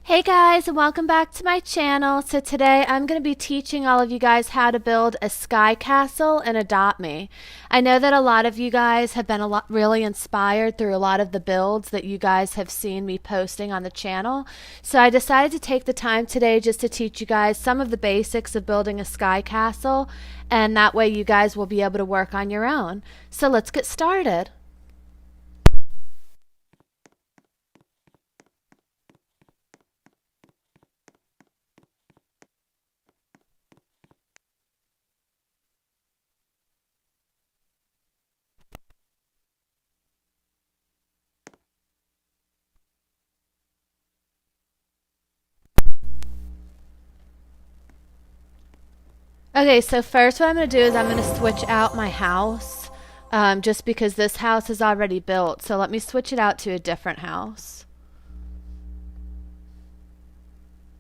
Hey guys, and welcome back to my channel. So today I'm going to be teaching all of you guys how to build a sky castle in Adopt Me. I know that a lot of you guys have been really inspired through a lot of the builds that you guys have seen me posting on the channel. So I decided to take the time today just to teach you guys some of the basics of building a sky castle, and that way you guys will be able to work on your own. So let's get started. Okay, so first what I'm going to do is I'm going to switch out my house, just because this house is already built. So let me switch it out to a different house.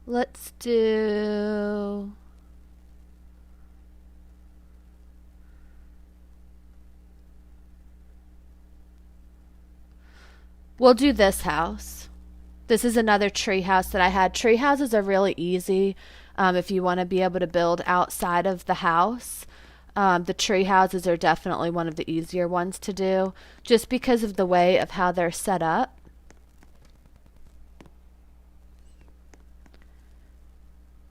Let's do... We'll do this house. This is another tree house that I had. Tree houses are really easy if you want to be able to build outside of the house. The tree houses are definitely one of the easier ones to do just because of the way of how they're set up.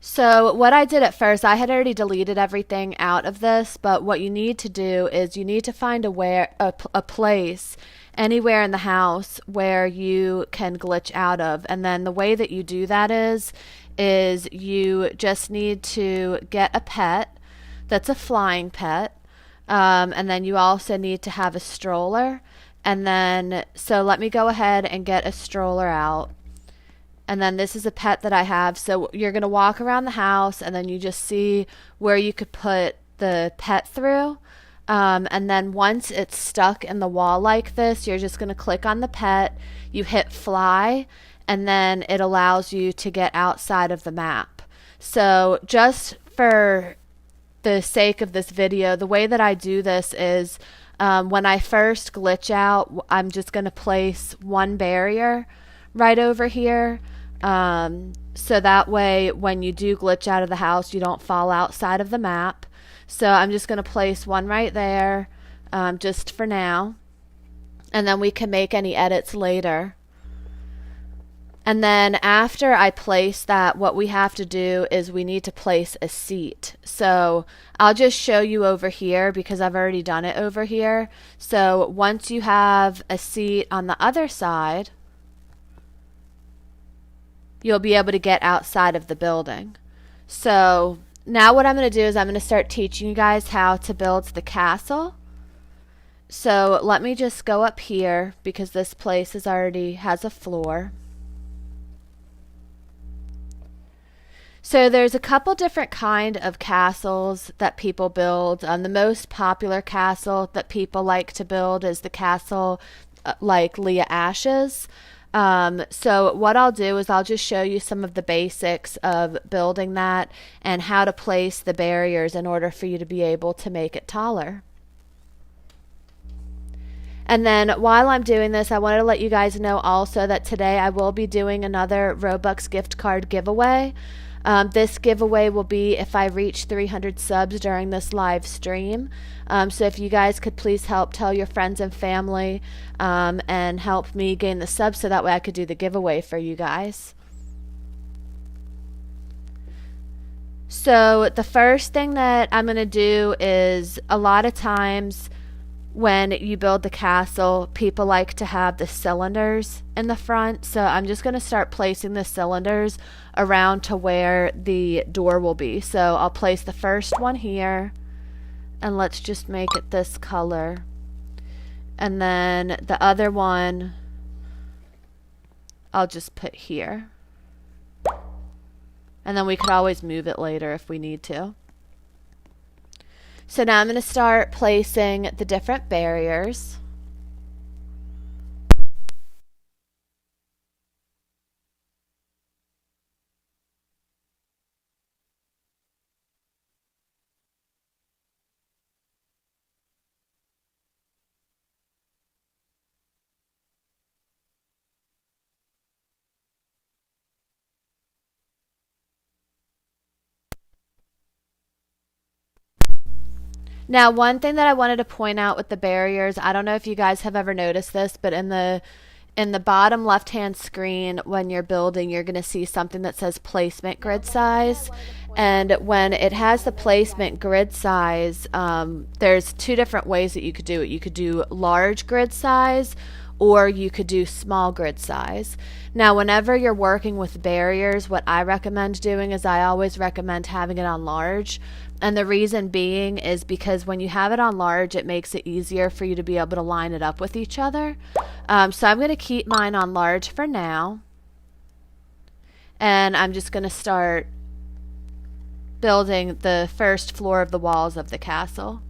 So what I did at first, I had already deleted everything out of this, but what you need to do is you need to find a place anywhere in the house where you can glitch out of. And then the way that you do that is you just need to get a pet that's a flying pet. And then you also need to have a stroller. And then, so let me go ahead and get a stroller out. And then this is a pet that I have. So you're going to walk around the house and then you just see where you could put the pet through. And then once it's stuck in the wall like this, you're just going to click on the pet, you hit fly, and then it allows you to get outside of the map. So just for the sake of this video, the way that I do this is when I first glitch out, I'm just going to place one barrier right over here. So that way when you do glitch out of the house, you don't fall outside of the map. So I'm just going to place one right there, just for now, and then we can make any edits later. And then after I place that, what we have to do is we need to place a seat. So I'll just show you over here because I've already done it over here. So once you have a seat on the other side, you'll be able to get outside of the building. So now what I'm going to do is I'm going to start teaching you guys how to build the castle. So let me just go up here because this place already has a floor. So there's a couple different kind of castles that people build. The most popular castle that people like to build is the castle like Leah Ash's. So what I'll do is I'll just show you some of the basics of building that and how to place the barriers in order for you to be able to make it taller. And then while I'm doing this, I wanted to let you guys know also that today I will be doing another Robux gift card giveaway. This giveaway will be if I reach 300 subs during this live stream. So if you guys could please help tell your friends and family and help me gain the subs so that way I could do the giveaway for you guys. So the first thing that I'm going to do is a lot of times when you build the castle, people like to have the cylinders in the front. So I'm just going to start placing the cylinders around to where the door will be. So I'll place the first one here, and let's just make it this color. And then the other one I'll just put here. And then we could always move it later if we need to. So now I'm going to start placing the different barriers. Now, one thing that I wanted to point out with the barriers, I don't know if you guys have ever noticed this, but in the bottom left-hand screen when you're building, you're going to see something that says placement grid size. And when it has the placement grid size, there's two different ways that you could do it. You could do large grid size or you could do small grid size. Now, whenever you're working with barriers, what I recommend doing is I always recommend having it on large. And the reason being is because when you have it on large, it makes it easier for you to be able to line it up with each other. So I'm going to keep mine on large for now. And I'm just going to start building the first floor of the walls of the castle.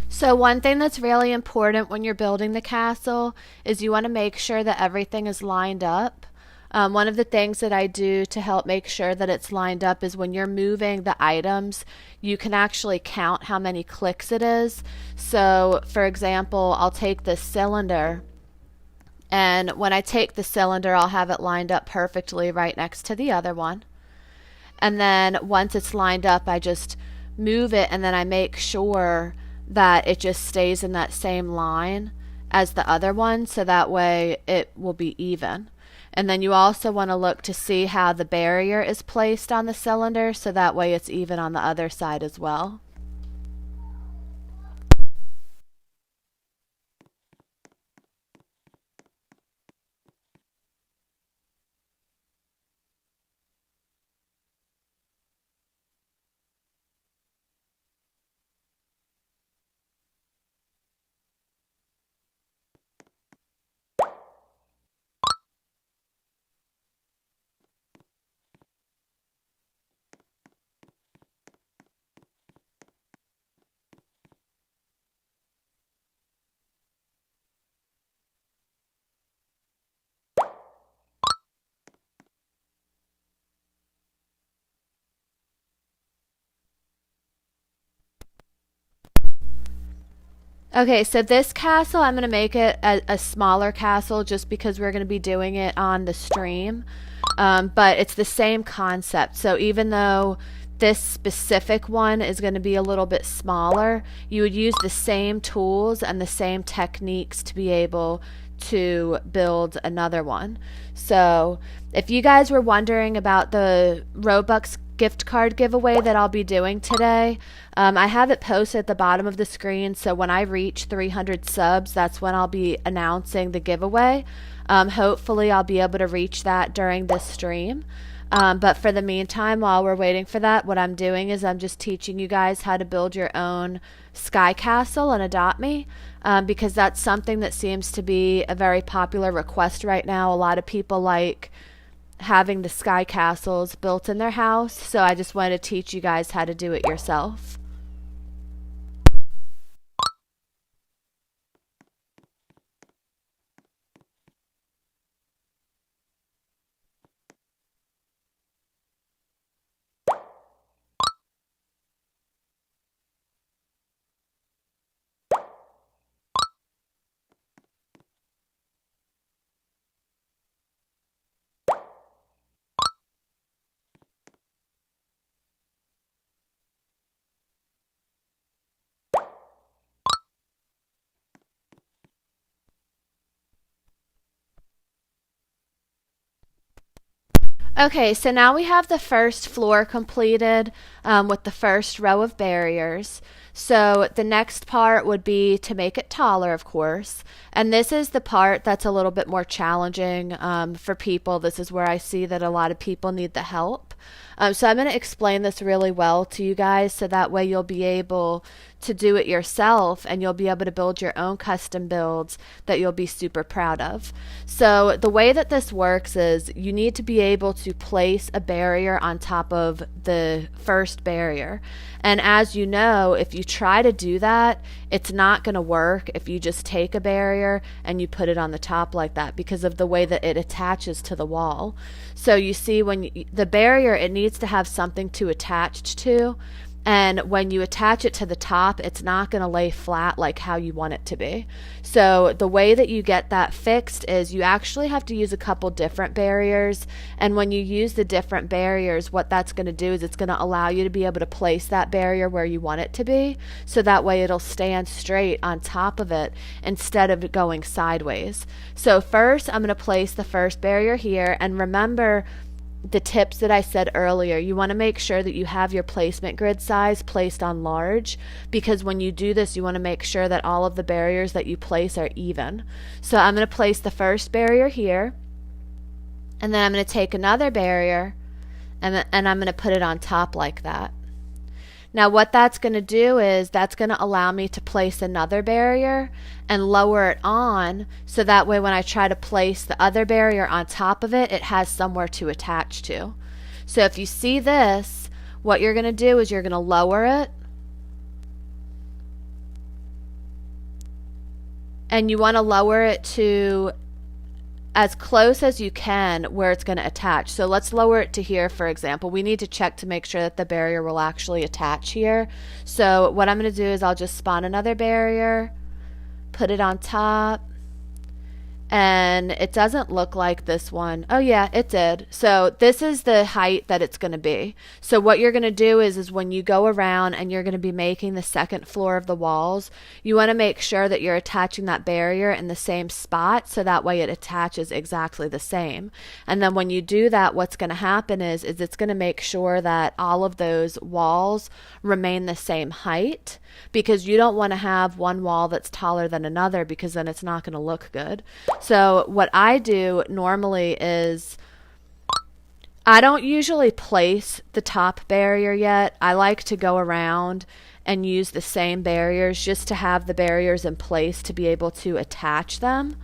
So one thing that's really important when you're building the castle is you want to make sure that everything is lined up. One of the things that I do to help make sure that it's lined up is when you're moving the items, you can actually count how many clicks it is. So, for example, I'll take this cylinder, and when I take the cylinder, I'll have it lined up perfectly right next to the other one. And then once it's lined up, I just move it and then I make sure that it just stays in that same line as the other one so that way it will be even. And then you also want to look to see how the barrier is placed on the cylinder so that way it's even on the other side as well. Okay, so this castle, I'm going to make it a smaller castle just because we're going to be doing it on the stream. But it's the same concept. So even though this specific one is going to be a little bit smaller, you would use the same tools and the same techniques to be able to build another one. So if you guys were wondering about the Robux gift card giveaway that I'll be doing today, I have it posted at the bottom of the screen. So when I reach 300 subs, that's when I'll be announcing the giveaway. Hopefully I'll be able to reach that during this stream. But for the meantime, while we're waiting for that, what I'm doing is I'm just teaching you guys how to build your own sky castle and adopt me, because that's something that seems to be a very popular request right now. A lot of people like having the sky castles built in their house, so I just wanted to teach you guys how to do it yourself. Okay, so now we have the first floor completed with the first row of barriers. So the next part would be to make it taller, of course. And this is the part that's a little bit more challenging for people. This is where I see that a lot of people need the help. So I'm going to explain this really well to you guys so that way you'll be able to do it yourself and you'll be able to build your own custom builds that you'll be super proud of. So the way that this works is you need to be able to place a barrier on top of the first barrier. And as you know, if you try to do that, it's not going to work if you just take a barrier and you put it on the top like that because of the way that it attaches to the wall. So you see, the barrier, it needs to have something to attach to. And when you attach it to the top, it's not going to lay flat like how you want it to be. So the way that you get that fixed is you actually have to use a couple different barriers. And when you use the different barriers, what that's going to do is it's going to allow you to be able to place that barrier where you want it to be. So that way it'll stand straight on top of it instead of going sideways. So first, I'm going to place the first barrier here. And remember, the tips that I said earlier, you want to make sure that you have your placement grid size placed on large because when you do this, you want to make sure that all of the barriers that you place are even. So I'm going to place the first barrier here, and then I'm going to take another barrier and I'm going to put it on top like that. Now what that's going to do is that's going to allow me to place another barrier and lower it on so that way when I try to place the other barrier on top of it, it has somewhere to attach to. So if you see this, what you're going to do is you're going to lower it and you want to lower it to as close as you can where it's going to attach. So let's lower it to here, for example. We need to check to make sure that the barrier will actually attach here. So what I'm going to do is I'll just spawn another barrier, put it on top, and it doesn't look like this one. Oh yeah, it did. So this is the height that it's going to be. So what you're going to do is when you go around and you're going to be making the second floor of the walls, you want to make sure that you're attaching that barrier in the same spot so that way it attaches exactly the same. And then when you do that, what's going to happen is it's going to make sure that all of those walls remain the same height because you don't want to have one wall that's taller than another because then it's not going to look good. So what I do normally is I don't usually place the top barrier yet. I like to go around and use the same barriers just to have the barriers in place to be able to attach them.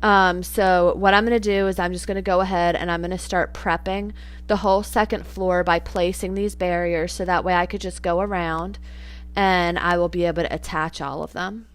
So what I'm going to do is I'm just going to go ahead and I'm going to start prepping the whole second floor by placing these barriers so that way I could just go around and I will be able to attach all of them.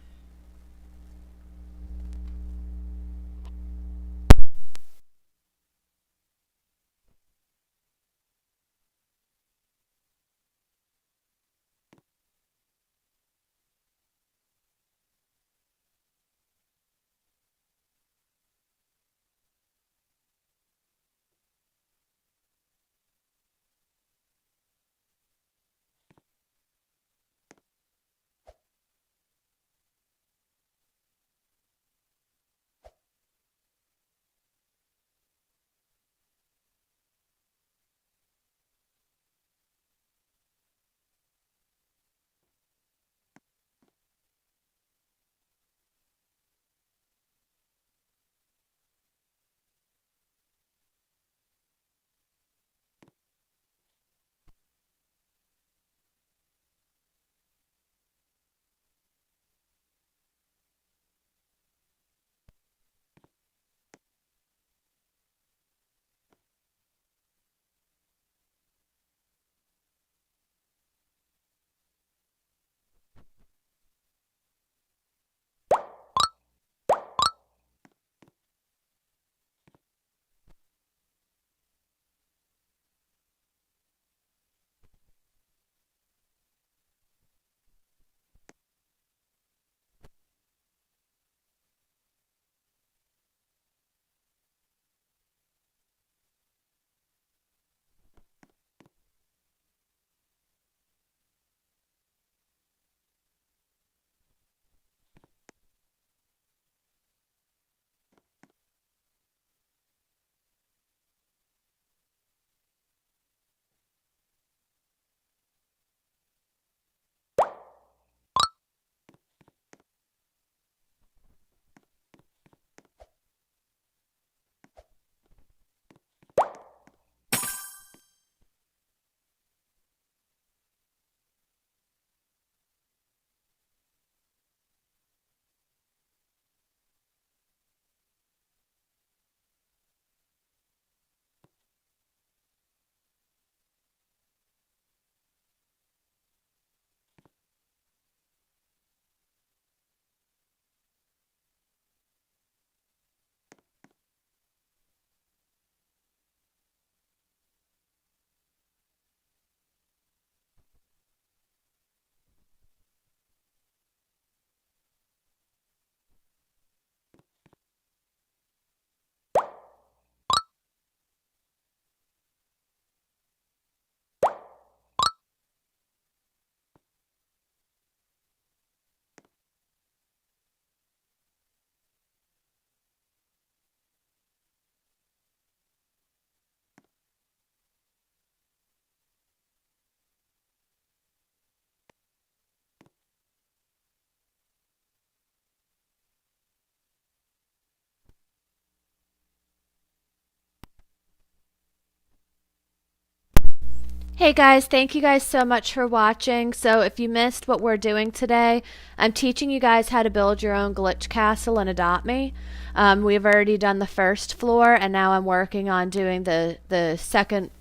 Hey guys, thank you guys so much for watching. So, if you missed what we're doing today, I'm teaching you guys how to build your own glitch castle and Adopt Me. We've already done the first floor, and now I'm working on doing the second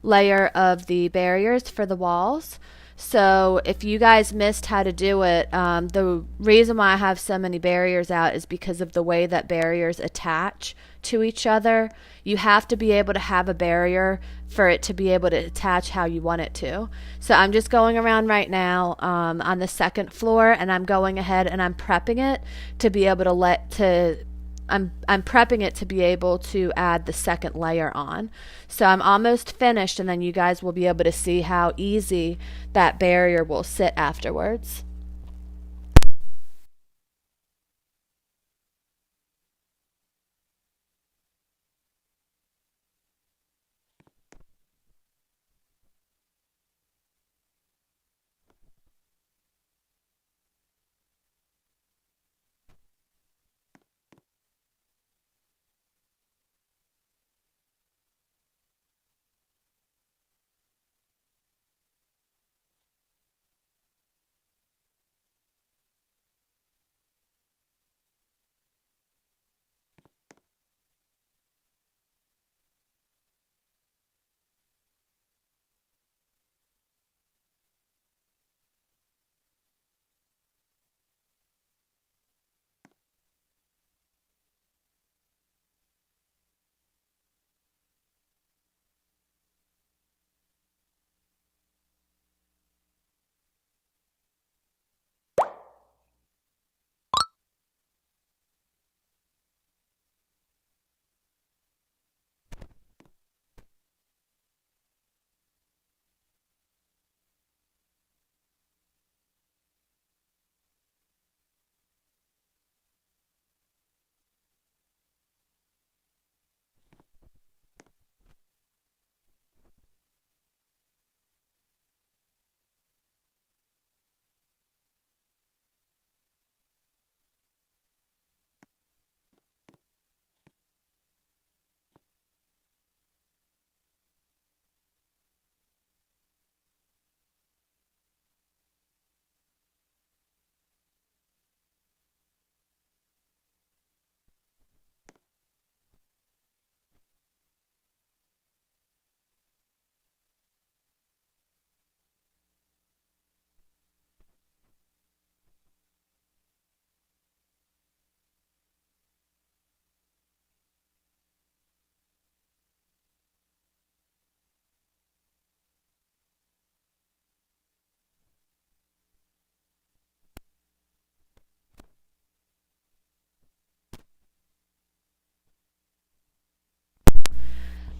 layer of the barriers for the walls. So if you guys missed how to do it, the reason why I have so many barriers out is because of the way that barriers attach to each other. You have to be able to have a barrier for it to be able to attach how you want it to. So I'm just going around right now on the second floor, and I'm going ahead and I'm prepping it to be able to I'm prepping it to be able to add the second layer on. So I'm almost finished, and then you guys will be able to see how easy that barrier will sit afterwards.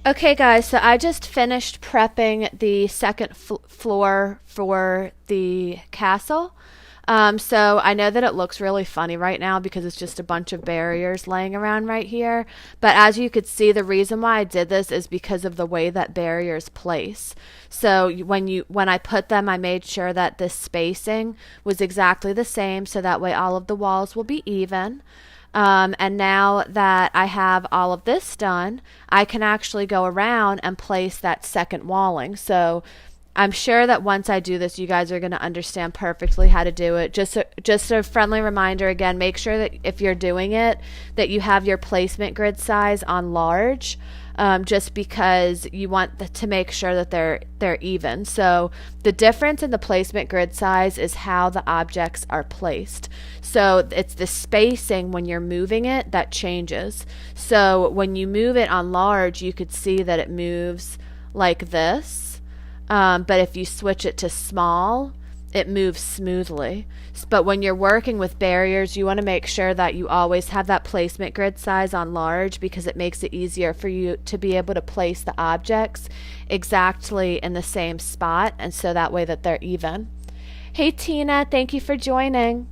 Okay, guys, so I just finished prepping the second floor for the castle. So I know that it looks really funny right now because it's just a bunch of barriers laying around right here. But as you could see, the reason why I did this is because of the way that barriers place. So when I put them, I made sure that this spacing was exactly the same, so that way all of the walls will be even. And now that I have all of this done, I can actually go around and place that second walling. So I'm sure that once I do this, you guys are going to understand perfectly how to do it. Just a friendly reminder again, make sure that if you're doing it, that you have your placement grid size on large, just because you want to make sure that they're even. So the difference in the placement grid size is how the objects are placed. So it's the spacing when you're moving it that changes. So when you move it on large, you could see that it moves like this. But if you switch it to small, it moves smoothly. But when you're working with barriers, you want to make sure that you always have that placement grid size on large, because it makes it easier for you to be able to place the objects exactly in the same spot, and so that way that they're even. Hey Tina, thank you for joining.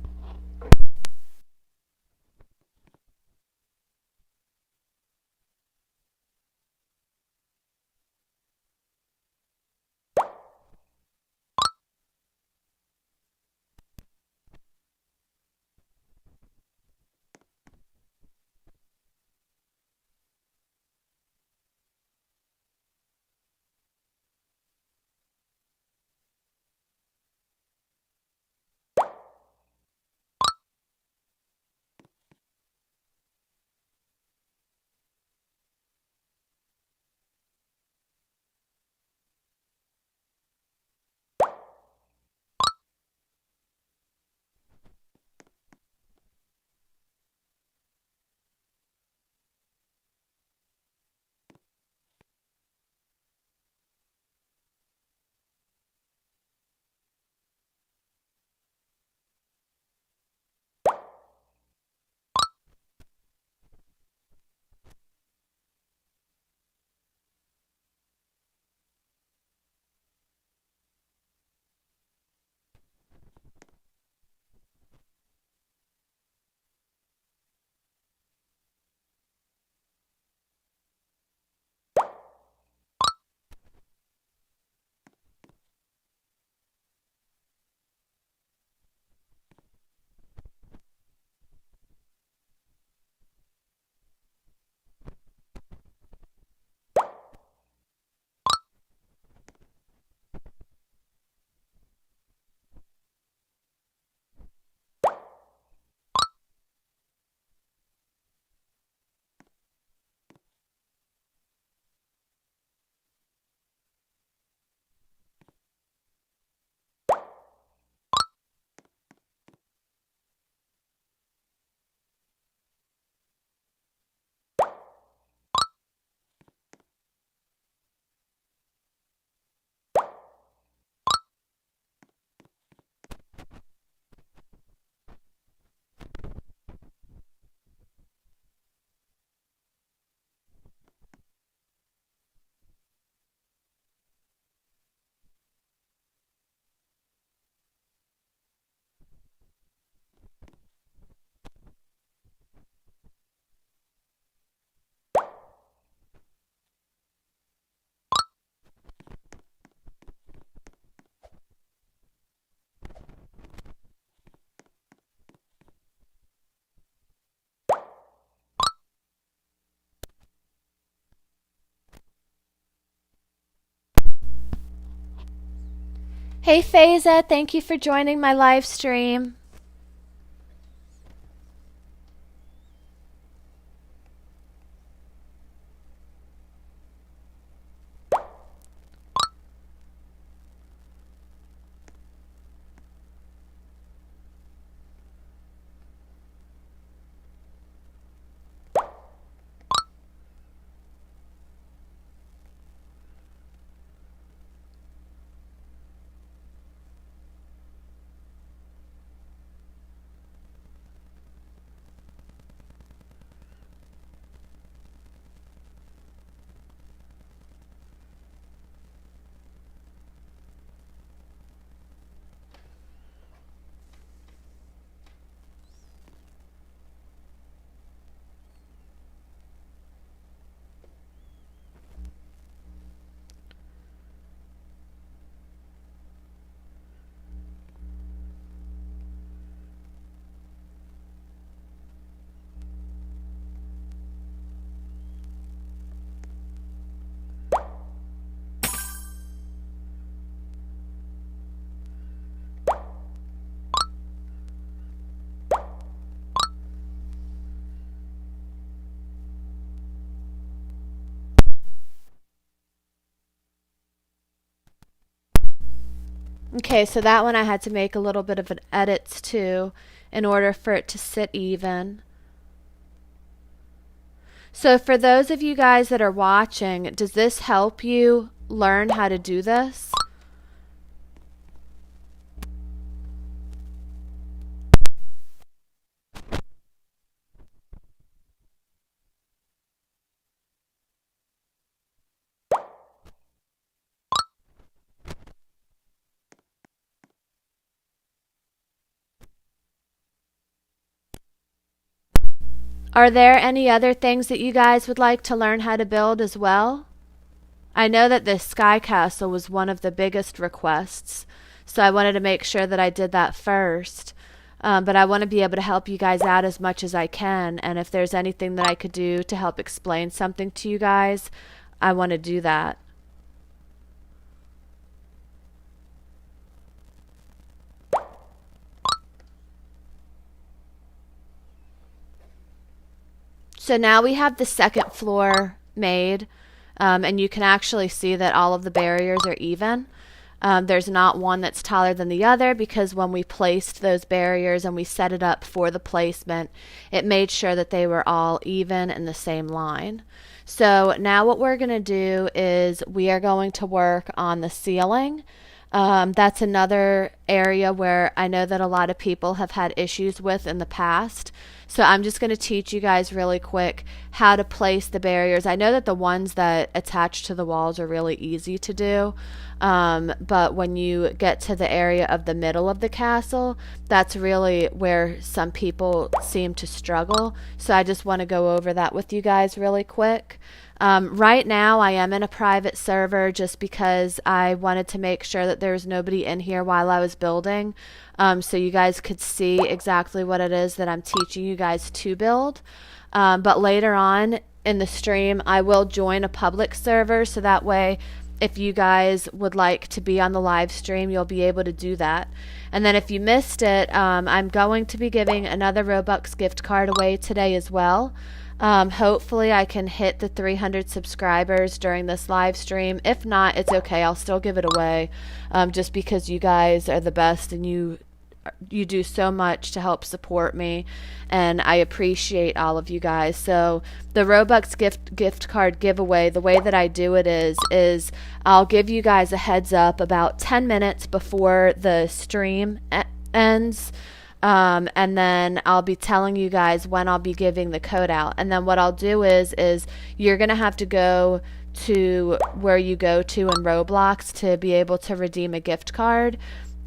Hey Faiza, thank you for joining my live stream. Okay, so that one I had to make a little bit of an edits to in order for it to sit even. So for those of you guys that are watching, does this help you learn how to do this? Are there any other things that you guys would like to learn how to build as well? I know that this sky castle was one of the biggest requests, so I wanted to make sure that I did that first. But I want to be able to help you guys out as much as I can, and if there's anything that I could do to help explain something to you guys, I want to do that. So now we have the second floor made, and you can actually see that all of the barriers are even. There's not one that's taller than the other because when we placed those barriers and we set it up for the placement, it made sure that they were all even in the same line. So now what we're going to do is we are going to work on the ceiling. That's another area where I know that a lot of people have had issues with in the past. So I'm just going to teach you guys really quick how to place the barriers. I know that the ones that attach to the walls are really easy to do. But when you get to the area of the middle of the castle, that's really where some people seem to struggle. So I just want to go over that with you guys really quick. Right now, I am in a private server just because I wanted to make sure that there was nobody in here while I was building, so you guys could see exactly what it is that I'm teaching you guys to build. But later on in the stream, I will join a public server, so that way, if you guys would like to be on the live stream, you'll be able to do that. And then if you missed it, I'm going to be giving another Robux gift card away today as well. Hopefully I can hit the 300 subscribers during this live stream. If not, it's okay. I'll still give it away, just because you guys are the best and you do so much to help support me, and I appreciate all of you guys. So the Robux gift card giveaway, the way that I do it is I'll give you guys a heads up about 10 minutes before the stream ends. And then I'll be telling you guys when I'll be giving the code out. And then what I'll do is you're going to have to go to where you go to in Roblox to be able to redeem a gift card.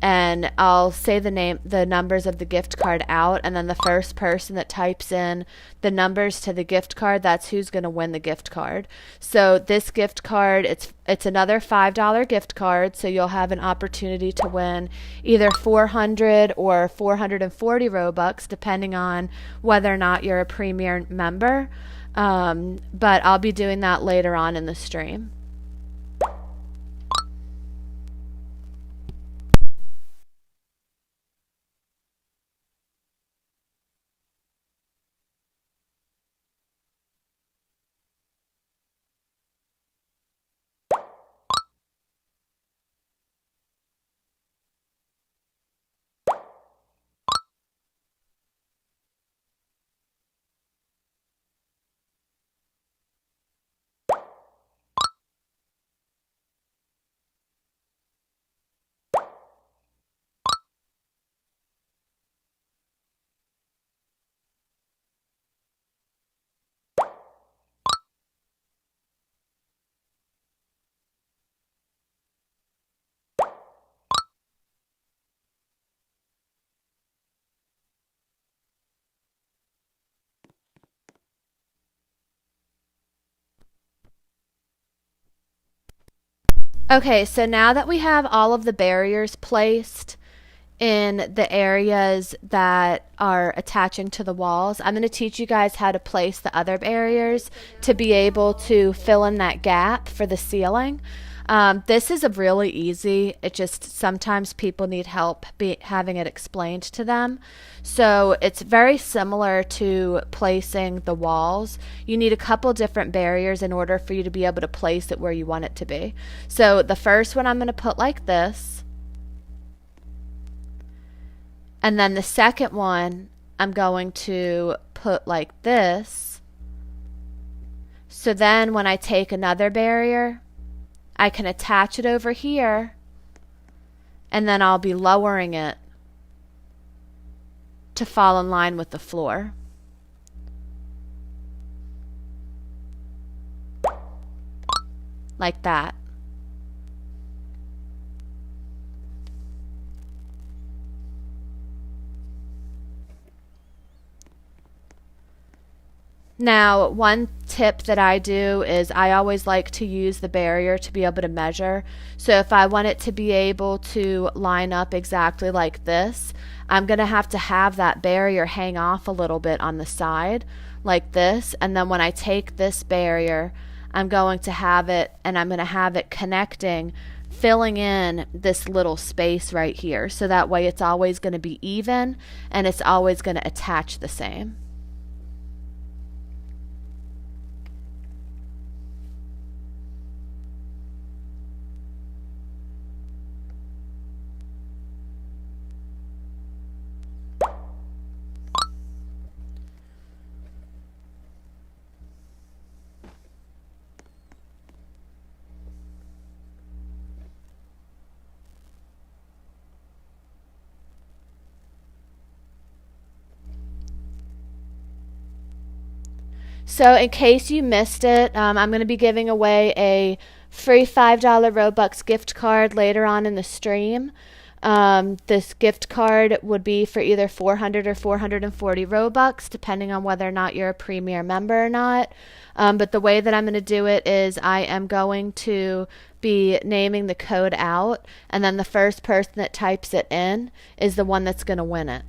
And I'll say the numbers of the gift card out, and then the first person that types in the numbers to the gift card, that's who's going to win the gift card. So this gift card, it's another $5 gift card, so you'll have an opportunity to win either 400 or 440 Robux, depending on whether or not you're a premier member. But I'll be doing that later on in the stream. Okay, so now that we have all of the barriers placed in the areas that are attaching to the walls, I'm going to teach you guys how to place the other barriers to be able to fill in that gap for the ceiling. This is a really easy. It just sometimes people need help having it explained to them. So it's very similar to placing the walls. You need a couple different barriers in order for you to be able to place it where you want it to be. So the first one I'm going to put like this. And then the second one I'm going to put like this. So then when I take another barrier, I can attach it over here, and then I'll be lowering it to fall in line with the floor. Like that. Now, one tip that I do is I always like to use the barrier to be able to measure. So if I want it to be able to line up exactly like this, I'm going to have that barrier hang off a little bit on the side like this. And then when I take this barrier, I'm going to have it, and I'm going to have it connecting, filling in this little space right here. So that way it's always going to be even and it's always going to attach the same. So, in case you missed it, I'm going to be giving away a free $5 Robux gift card later on in the stream. This gift card would be for either 400 or 440 Robux, depending on whether or not you're a premier member or not. But the way that I'm going to do it is I am going to be naming the code out, and then the first person that types it in is the one that's going to win it.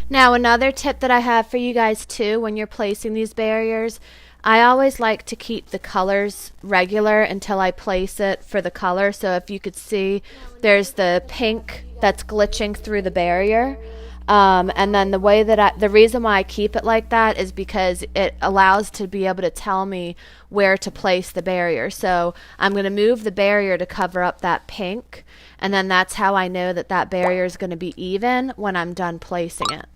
Now, another tip that I have for you guys too when you're placing these barriers, I always like to keep the colors regular until I place it for the color. So if you could see, there's the pink that's glitching through the barrier. And then the reason why I keep it like that is because it allows to be able to tell me where to place the barrier. So I'm going to move the barrier to cover up that pink, and then that's how I know that that barrier is going to be even when I'm done placing it.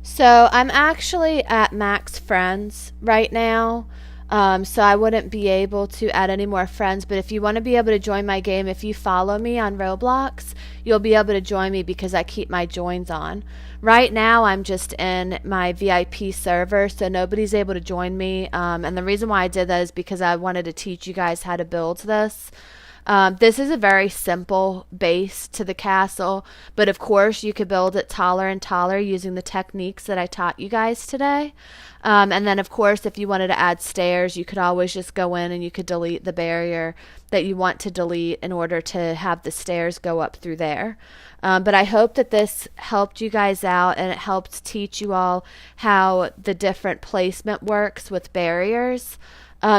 So I'm actually at max friends right now. So I wouldn't be able to add any more friends. But if you want to be able to join my game, if you follow me on Roblox, you'll be able to join me because I keep my joins on. Right now, I'm just in my VIP server, so nobody's able to join me. And the reason why I did that is because I wanted to teach you guys how to build this. This is a very simple base to the castle, but of course you could build it taller and taller using the techniques that I taught you guys today. And then of course if you wanted to add stairs, you could always just go in and you could delete the barrier that you want to delete in order to have the stairs go up through there. But I hope that this helped you guys out and it helped teach you all how the different placement works with barriers.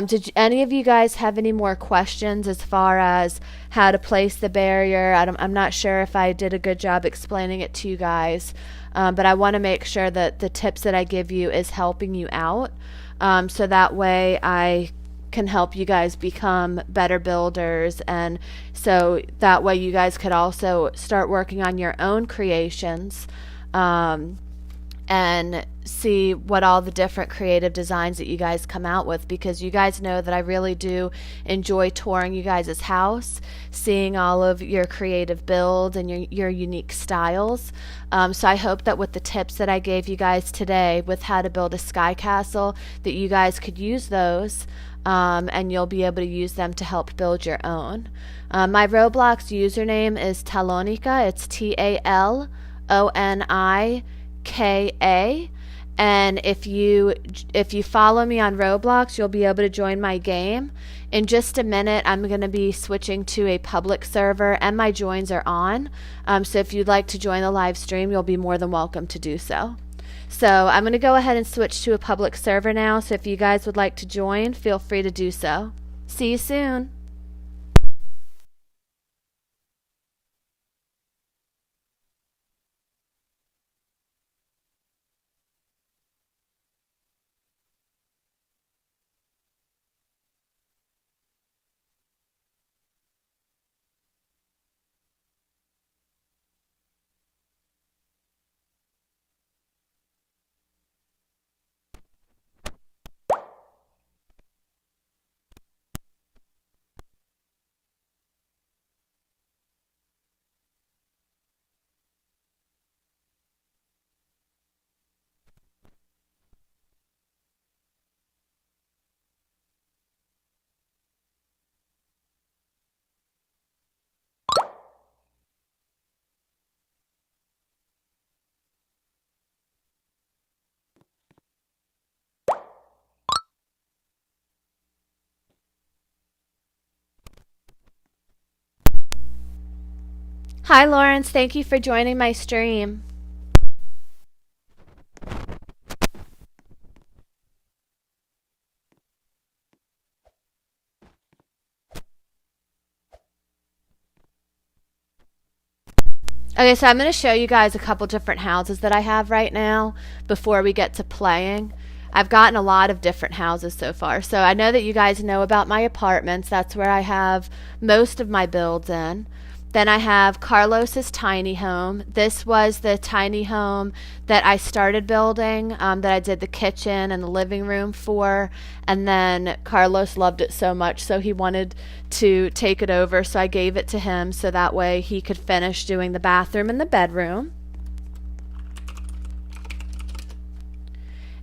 Did any of you guys have any more questions as far as how to place the barrier? I'm not sure if I did a good job explaining it to you guys, but I want to make sure that the tips that I give you is helping you out, so that way I can help you guys become better builders, and so that way you guys could also start working on your own creations. And see what all the different creative designs that you guys come out with, because you guys know that I really do enjoy touring you guys' house, seeing all of your creative builds and your unique styles. So I hope that with the tips that I gave you guys today with how to build a sky castle, that you guys could use those, and you'll be able to use them to help build your own. My Roblox username is Talonica. It's TALONIKA. And if you follow me on Roblox, you'll be able to join my game. In just a minute, I'm going to be switching to a public server, and my joins are on. So if you'd like to join the live stream, you'll be more than welcome to do so. So I'm going to go ahead and switch to a public server now. So if you guys would like to join, feel free to do so. See you soon. Hi, Lawrence. Thank you for joining my stream. Okay, so I'm going to show you guys a couple different houses that I have right now before we get to playing. I've gotten a lot of different houses so far. So I know that you guys know about my apartments. That's where I have most of my builds in. Then I have Carlos's tiny home. This was the tiny home that I started building, that I did the kitchen and the living room for. And then Carlos loved it so much, so he wanted to take it over. So I gave it to him so that way he could finish doing the bathroom and the bedroom.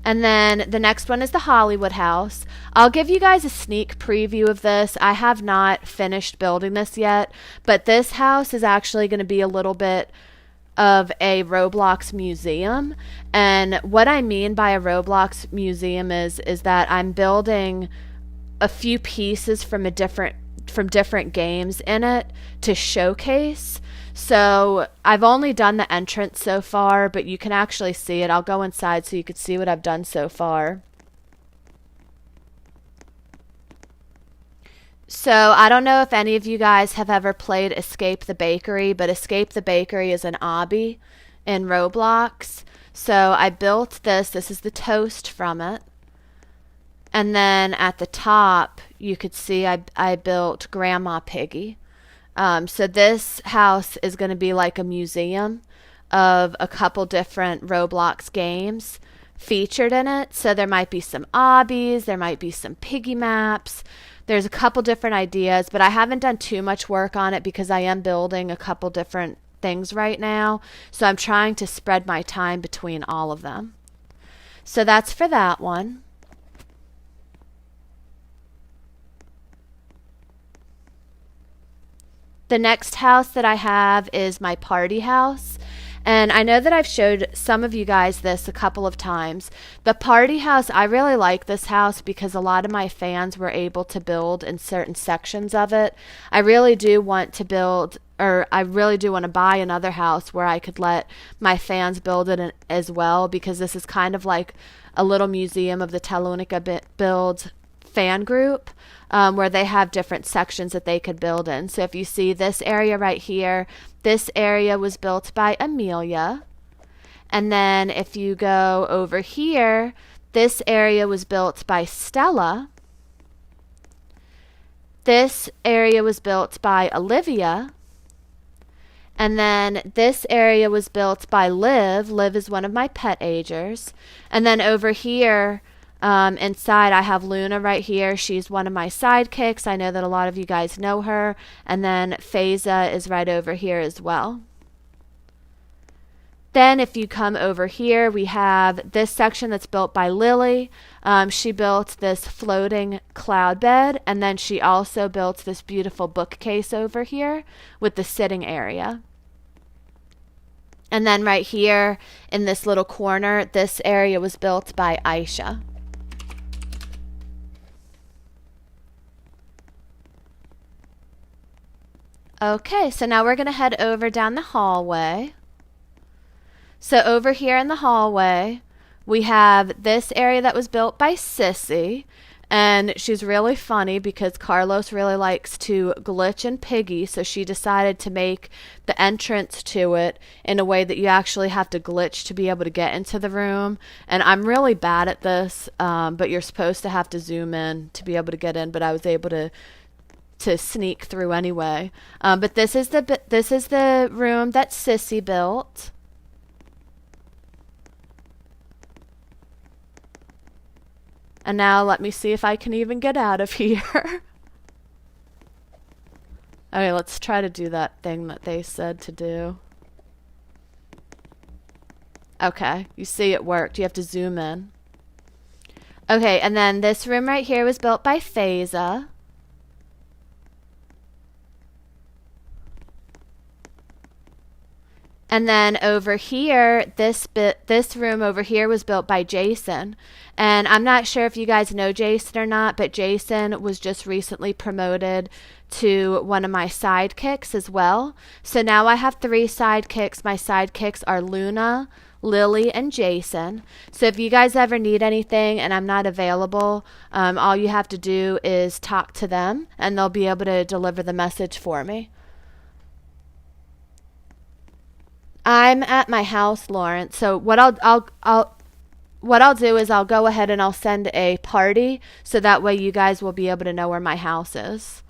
And then the next one is the Hollywood house. I'll give you guys a sneak preview of this. I have not finished building this yet, but this house is actually going to be a little bit of a Roblox museum. And what I mean by a Roblox museum is that I'm building a few pieces from different games in it to showcase. So I've only done the entrance so far, but you can actually see it. I'll go inside so you can see what I've done so far. So I don't know if any of you guys have ever played Escape the Bakery, but Escape the Bakery is an obby in Roblox. So I built this. This is the toast from it. And then at the top, you could see I built Grandma Piggy. So this house is going to be like a museum of a couple different Roblox games featured in it. So there might be some obbies, there might be some piggy maps. There's a couple different ideas, but I haven't done too much work on it because I am building a couple different things right now. So I'm trying to spread my time between all of them. So that's for that one. The next house that I have is my party house. And I know that I've showed some of you guys this a couple of times. The party house, I really like this house because a lot of my fans were able to build in certain sections of it. I really do want to build, or I really do want to buy another house where I could let my fans build it as well, because this is kind of like a little museum of the Telunica Build fan group, where they have different sections that they could build in. So if you see this area right here, this area was built by Amelia. And then if you go over here, this area was built by Stella. This area was built by Olivia. And then this area was built by Liv. Liv is one of my pet agers. And then over here, inside I have Luna right here. She's one of my sidekicks. I know that a lot of you guys know her. And then Faiza is right over here as well. Then if you come over here, we have this section that's built by Lily. She built this floating cloud bed, and then she also built this beautiful bookcase over here with the sitting area. And then right here in this little corner, this area was built by Aisha. Okay, so now we're going to head over down the hallway. So over here in the hallway, we have this area that was built by Sissy. And she's really funny because Carlos really likes to glitch and piggy, so she decided to make the entrance to it in a way that you actually have to glitch to be able to get into the room. And I'm really bad at this, but you're supposed to have to zoom in to be able to get in, but I was able to sneak through anyway. But this is the room that Sissy built. And now let me see if I can even get out of here. Okay, let's try to do that thing that they said to do. Okay, you see it worked. You have to zoom in. Okay, and then this room right here was built by Faiza. And then over here, this room over here was built by Jason. And I'm not sure if you guys know Jason or not, but Jason was just recently promoted to one of my sidekicks as well. So now I have 3 sidekicks. My sidekicks are Luna, Lily, and Jason. So if you guys ever need anything and I'm not available, all you have to do is talk to them and they'll be able to deliver the message for me. I'm at my house, Lawrence. So what I'll do is I'll go ahead and I'll send a party so that way you guys will be able to know where my house is.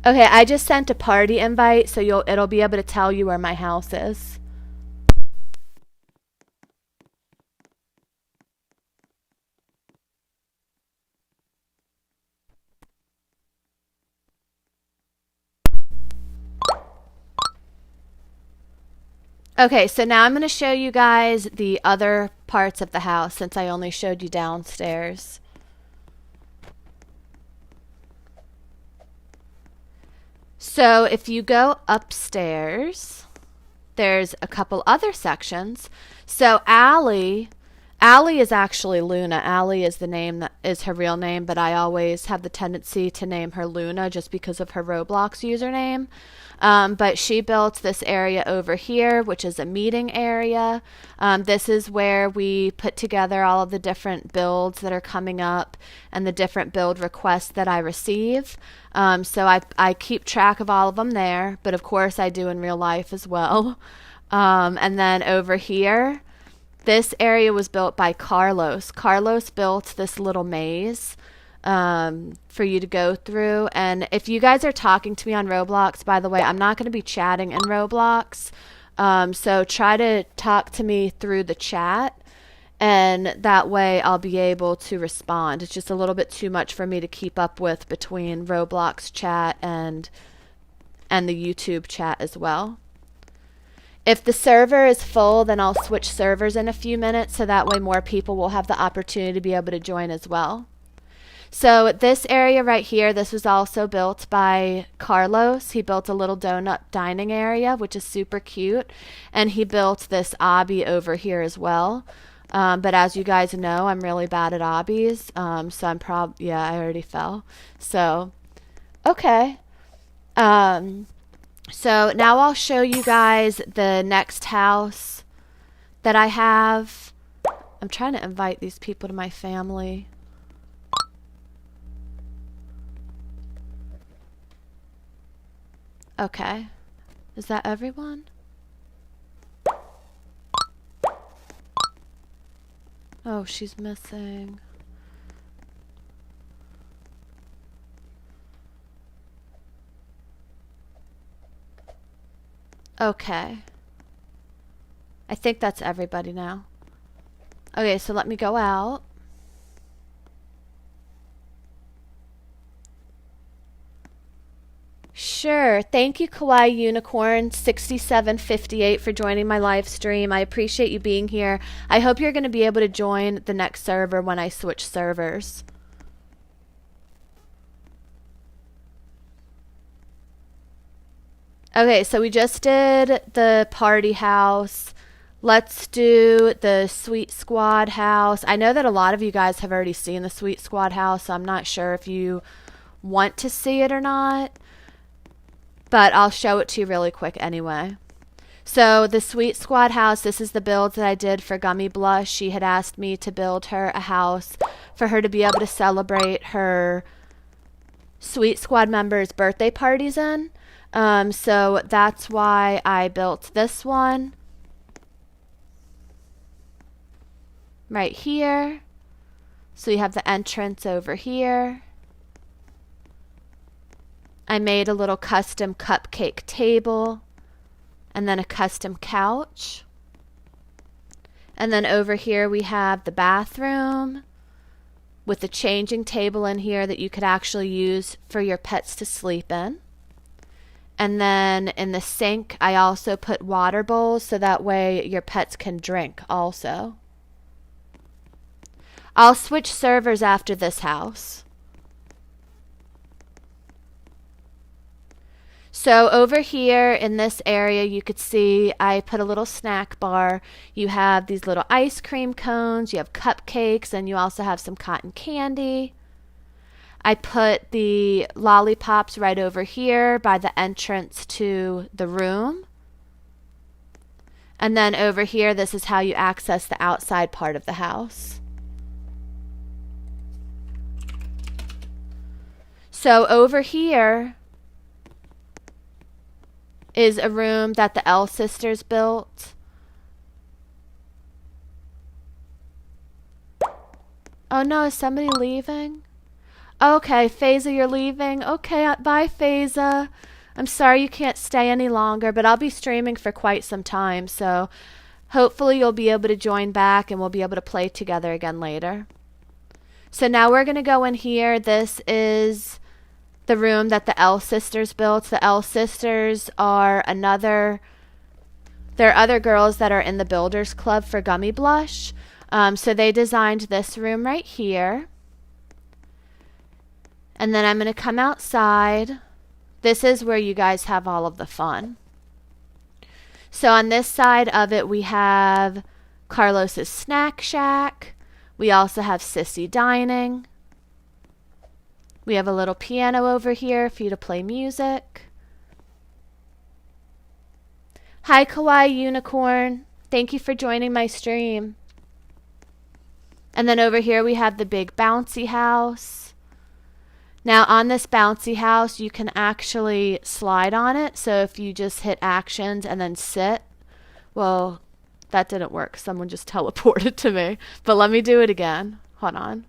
Okay, I just sent a party invite so it'll be able to tell you where my house is. Okay, so now I'm going to show you guys the other parts of the house since I only showed you downstairs. So if you go upstairs, there's a couple other sections. So Allie is actually Luna. Allie is the name that is her real name, but I always have the tendency to name her Luna just because of her Roblox username. But she built this area over here, which is a meeting area. This is where we put together all of the different builds that are coming up and the different build requests that I receive. So I keep track of all of them there, but of course I do in real life as well. And then over here, this area was built by Carlos. Carlos built this little maze for you to go through. And if you guys are talking to me on Roblox, by the way, I'm not going to be chatting in Roblox. So try to talk to me through the chat, and that way I'll be able to respond. It's just a little bit too much for me to keep up with between Roblox chat and the YouTube chat as well. If the server is full, then I'll switch servers in a few minutes so that way more people will have the opportunity to be able to join as well. So this area right here, this was also built by Carlos. He built a little donut dining area, which is super cute. And he built this obby over here as well. But as you guys know, I'm really bad at obbies. So I'm yeah, I already fell. So, okay. So now I'll show you guys the next house that I have. I'm trying to invite these people to my family. Okay. Is that everyone? Oh, she's missing. Okay. I think that's everybody now. Okay, so let me go out. Sure. Thank you, Kawaii Unicorn 6758 for joining my live stream. I appreciate you being here. I hope you're going to be able to join the next server when I switch servers. Okay, so we just did the party house. Let's do the Sweet Squad house. I know that a lot of you guys have already seen the Sweet Squad house, so I'm not sure if you want to see it or not. But I'll show it to you really quick anyway. So the Sweet Squad house, this is the build that I did for Gummy Blush. She had asked me to build her a house for her to be able to celebrate her Sweet Squad members' birthday parties in. So that's why I built this one right here. So you have the entrance over here. I made a little custom cupcake table and then a custom couch. And then over here we have the bathroom with the changing table in here that you could actually use for your pets to sleep in. And then in the sink, I also put water bowls so that way your pets can drink also. I'll switch servers after this house. So over here in this area, you could see I put a little snack bar. You have these little ice cream cones, you have cupcakes, and you also have some cotton candy. I put the lollipops right over here by the entrance to the room. And then over here, this is how you access the outside part of the house. So over here is a room that the L sisters built. Oh no, is somebody leaving? Okay, Faiza, you're leaving. Okay, bye, Faiza. I'm sorry you can't stay any longer, but I'll be streaming for quite some time, so hopefully you'll be able to join back and we'll be able to play together again later. So now we're going to go in here. This is the room that the L sisters built. The L sisters are there are other girls that are in the Builders Club for Gummy Blush. So they designed this room right here. And then I'm going to come outside. This is where you guys have all of the fun. So on this side of it, we have Carlos's Snack Shack. We also have Sissy Dining. We have a little piano over here for you to play music. Hi, Kawaii Unicorn. Thank you for joining my stream. And then over here we have the big bouncy house. Now on this bouncy house, you can actually slide on it. So if you just hit actions and then sit, well, that didn't work. Someone just teleported to me. But let me do it again. Hold on.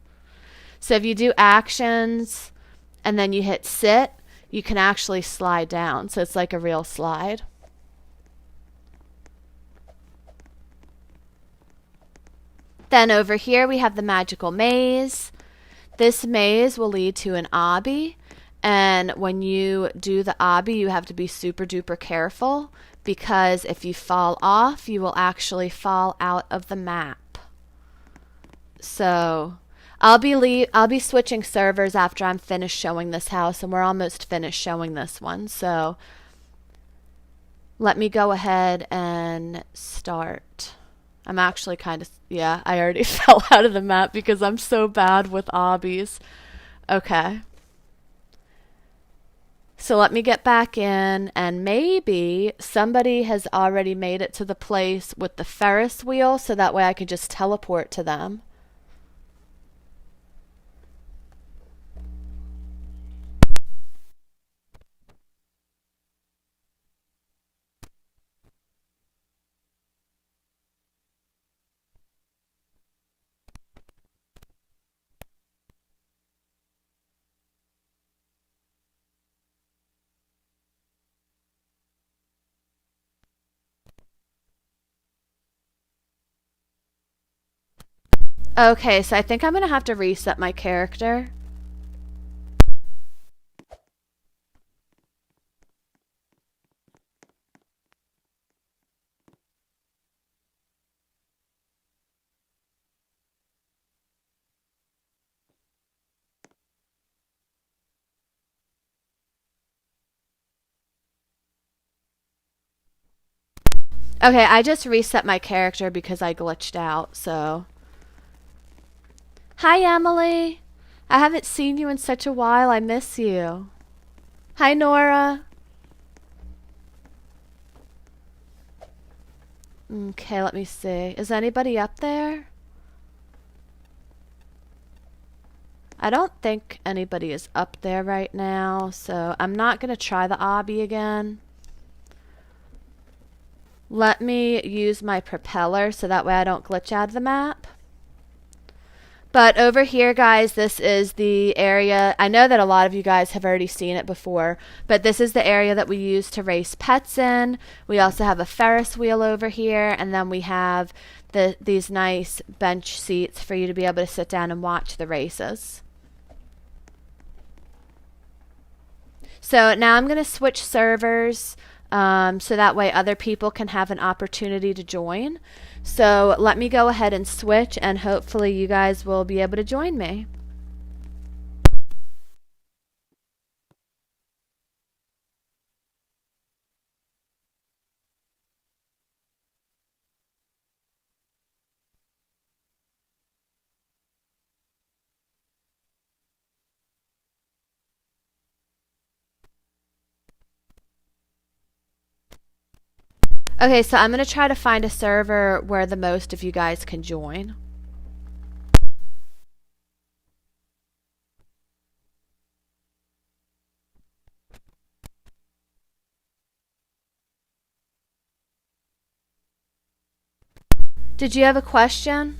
So if you do actions and then you hit sit, you can actually slide down. So it's like a real slide. Then over here we have the magical maze. This maze will lead to an obby, and when you do the obby, you have to be super duper careful because if you fall off, you will actually fall out of the map. So I'll be switching servers after I'm finished showing this house, and we're almost finished showing this one. So let me go ahead and start. I'm actually kind of, yeah, I already fell out of the map because I'm so bad with obbies. Okay. So let me get back in, and maybe somebody has already made it to the place with the Ferris wheel, so that way I can just teleport to them. Okay, so I think I'm going to have to reset my character. Okay, I just reset my character because I glitched out, so. Hi, Emily. I haven't seen you in such a while. I miss you. Hi, Nora. Okay, let me see. Is anybody up there? I don't think anybody is up there right now, so I'm not going to try the obby again. Let me use my propeller so that way I don't glitch out of the map. But over here, guys, this is the area. I know that a lot of you guys have already seen it before, but this is the area that we use to race pets in. We also have a Ferris wheel over here, and then we have these nice bench seats for you to be able to sit down and watch the races. So now I'm going to switch servers so that way other people can have an opportunity to join. So let me go ahead and switch, and hopefully you guys will be able to join me. Okay, so I'm going to try to find a server where the most of you guys can join. Did you have a question?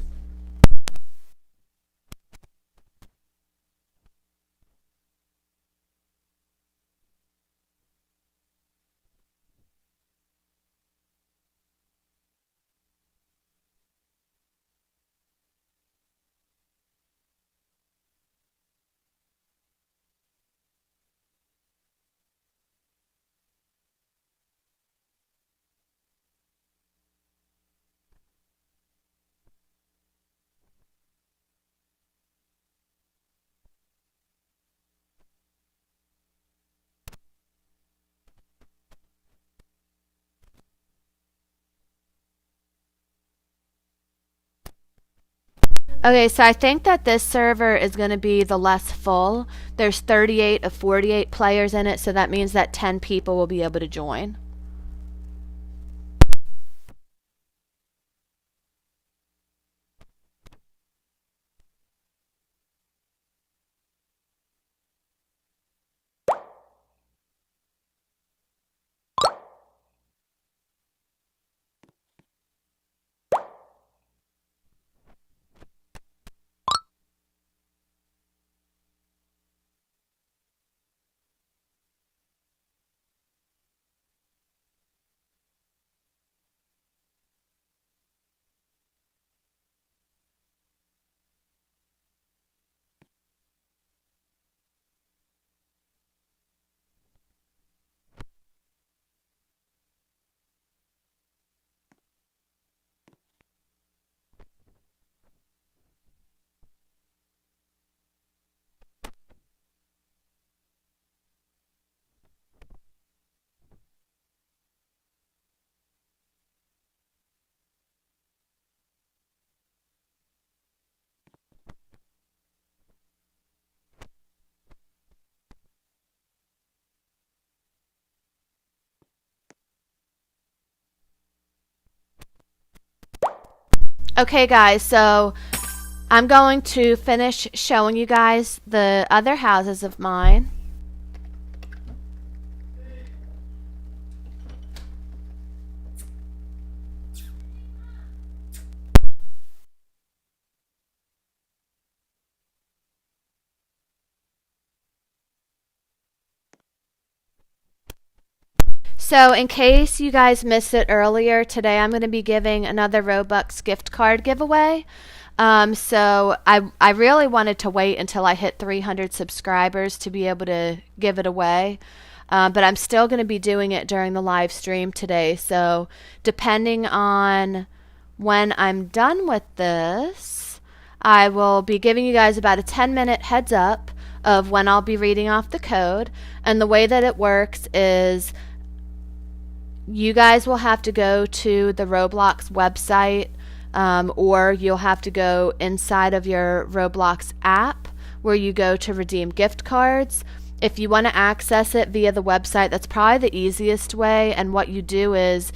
Okay, so I think that this server is going to be the less full. There's 38 of 48 players in it, so that means that 10 people will be able to join. Okay, guys, so I'm going to finish showing you guys the other houses of mine. So in case you guys missed it earlier, today I'm going to be giving another Robux gift card giveaway. So I really wanted to wait until I hit 300 subscribers to be able to give it away. But I'm still going to be doing it during the live stream today. So depending on when I'm done with this, I will be giving you guys about a 10-minute heads up of when I'll be reading off the code. And the way that it works is you guys will have to go to the Roblox website, or you'll have to go inside of your Roblox app where you go to redeem gift cards. If you want to access it via the website, that's probably the easiest way. And what you do is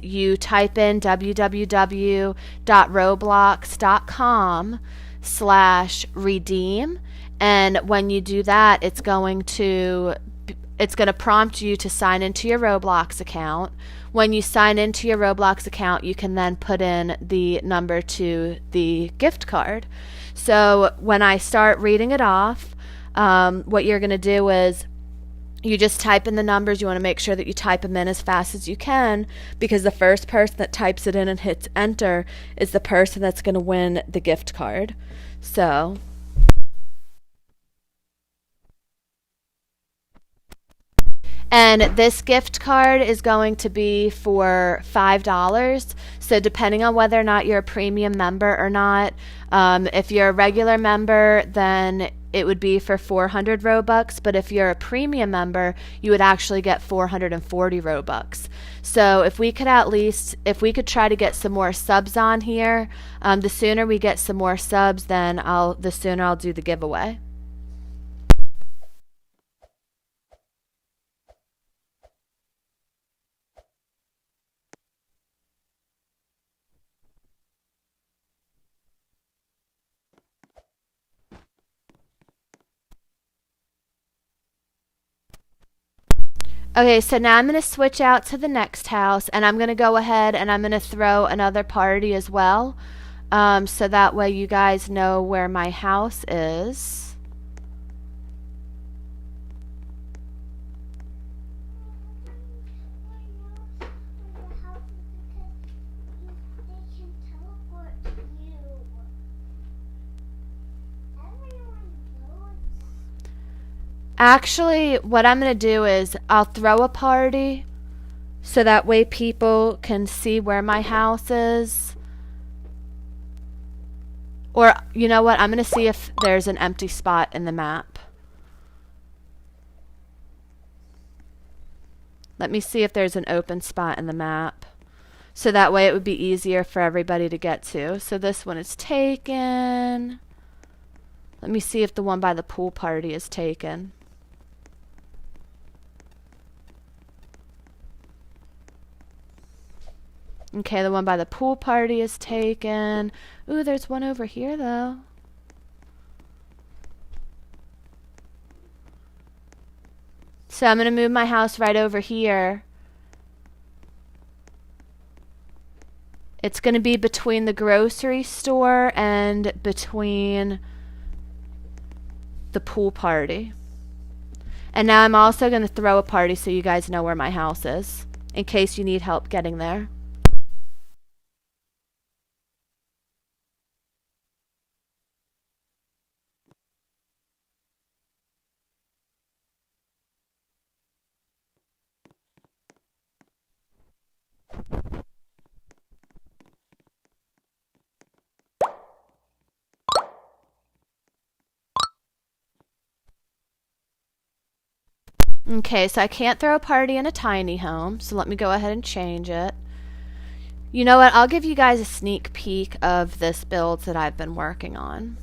you type in www.roblox.com/redeem. And when you do that, it's going to it's going to prompt you to sign into your Roblox account. When you sign into your Roblox account, you can then put in the number to the gift card. So when I start reading it off, what you're going to do is you just type in the numbers. You want to make sure that you type them in as fast as you can, because the first person that types it in and hits enter is the person that's going to win the gift card. So and this gift card is going to be for $5. So depending on whether or not you're a premium member or not, if you're a regular member, then it would be for 400 Robux. But if you're a premium member, you would actually get 440 Robux. So if we could try to get some more subs on here, the sooner we get some more subs, then the sooner I'll do the giveaway. Okay, so now I'm going to switch out to the next house, and I'm going to go ahead and I'm going to throw another party as well, so that way you guys know where my house is. Actually, what I'm going to do is I'll throw a party so that way people can see where my house is. Or, you know what, I'm going to see if there's an empty spot in the map. Let me see if there's an open spot in the map. So that way it would be easier for everybody to get to. So this one is taken. Let me see if the one by the pool party is taken. Okay, the one by the pool party is taken. Ooh, there's one over here, though. So I'm going to move my house right over here. It's going to be between the grocery store and between the pool party. And now I'm also going to throw a party so you guys know where my house is, in case you need help getting there. Okay, so I can't throw a party in a tiny home, so let me go ahead and change it. You know what? I'll give you guys a sneak peek of this build that I've been working on.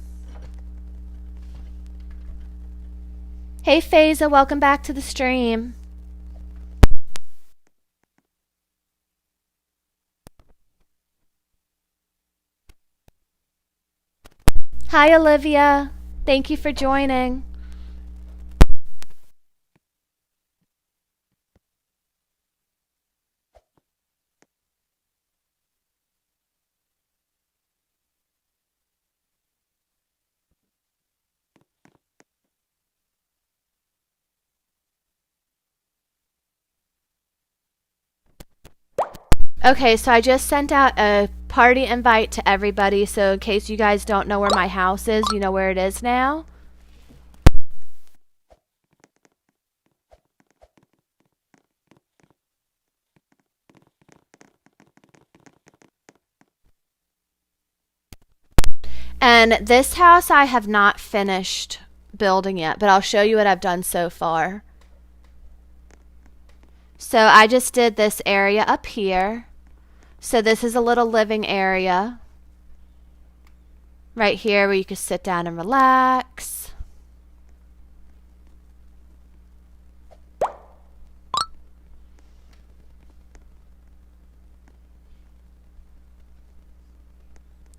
Hey Faiza, welcome back to the stream. Hi Olivia, thank you for joining. Okay, so I just sent out a party invite to everybody, so in case you guys don't know where my house is, you know where it is now. And this house I have not finished building yet, but I'll show you what I've done so far. So I just did this area up here. So this is a little living area right here where you can sit down and relax.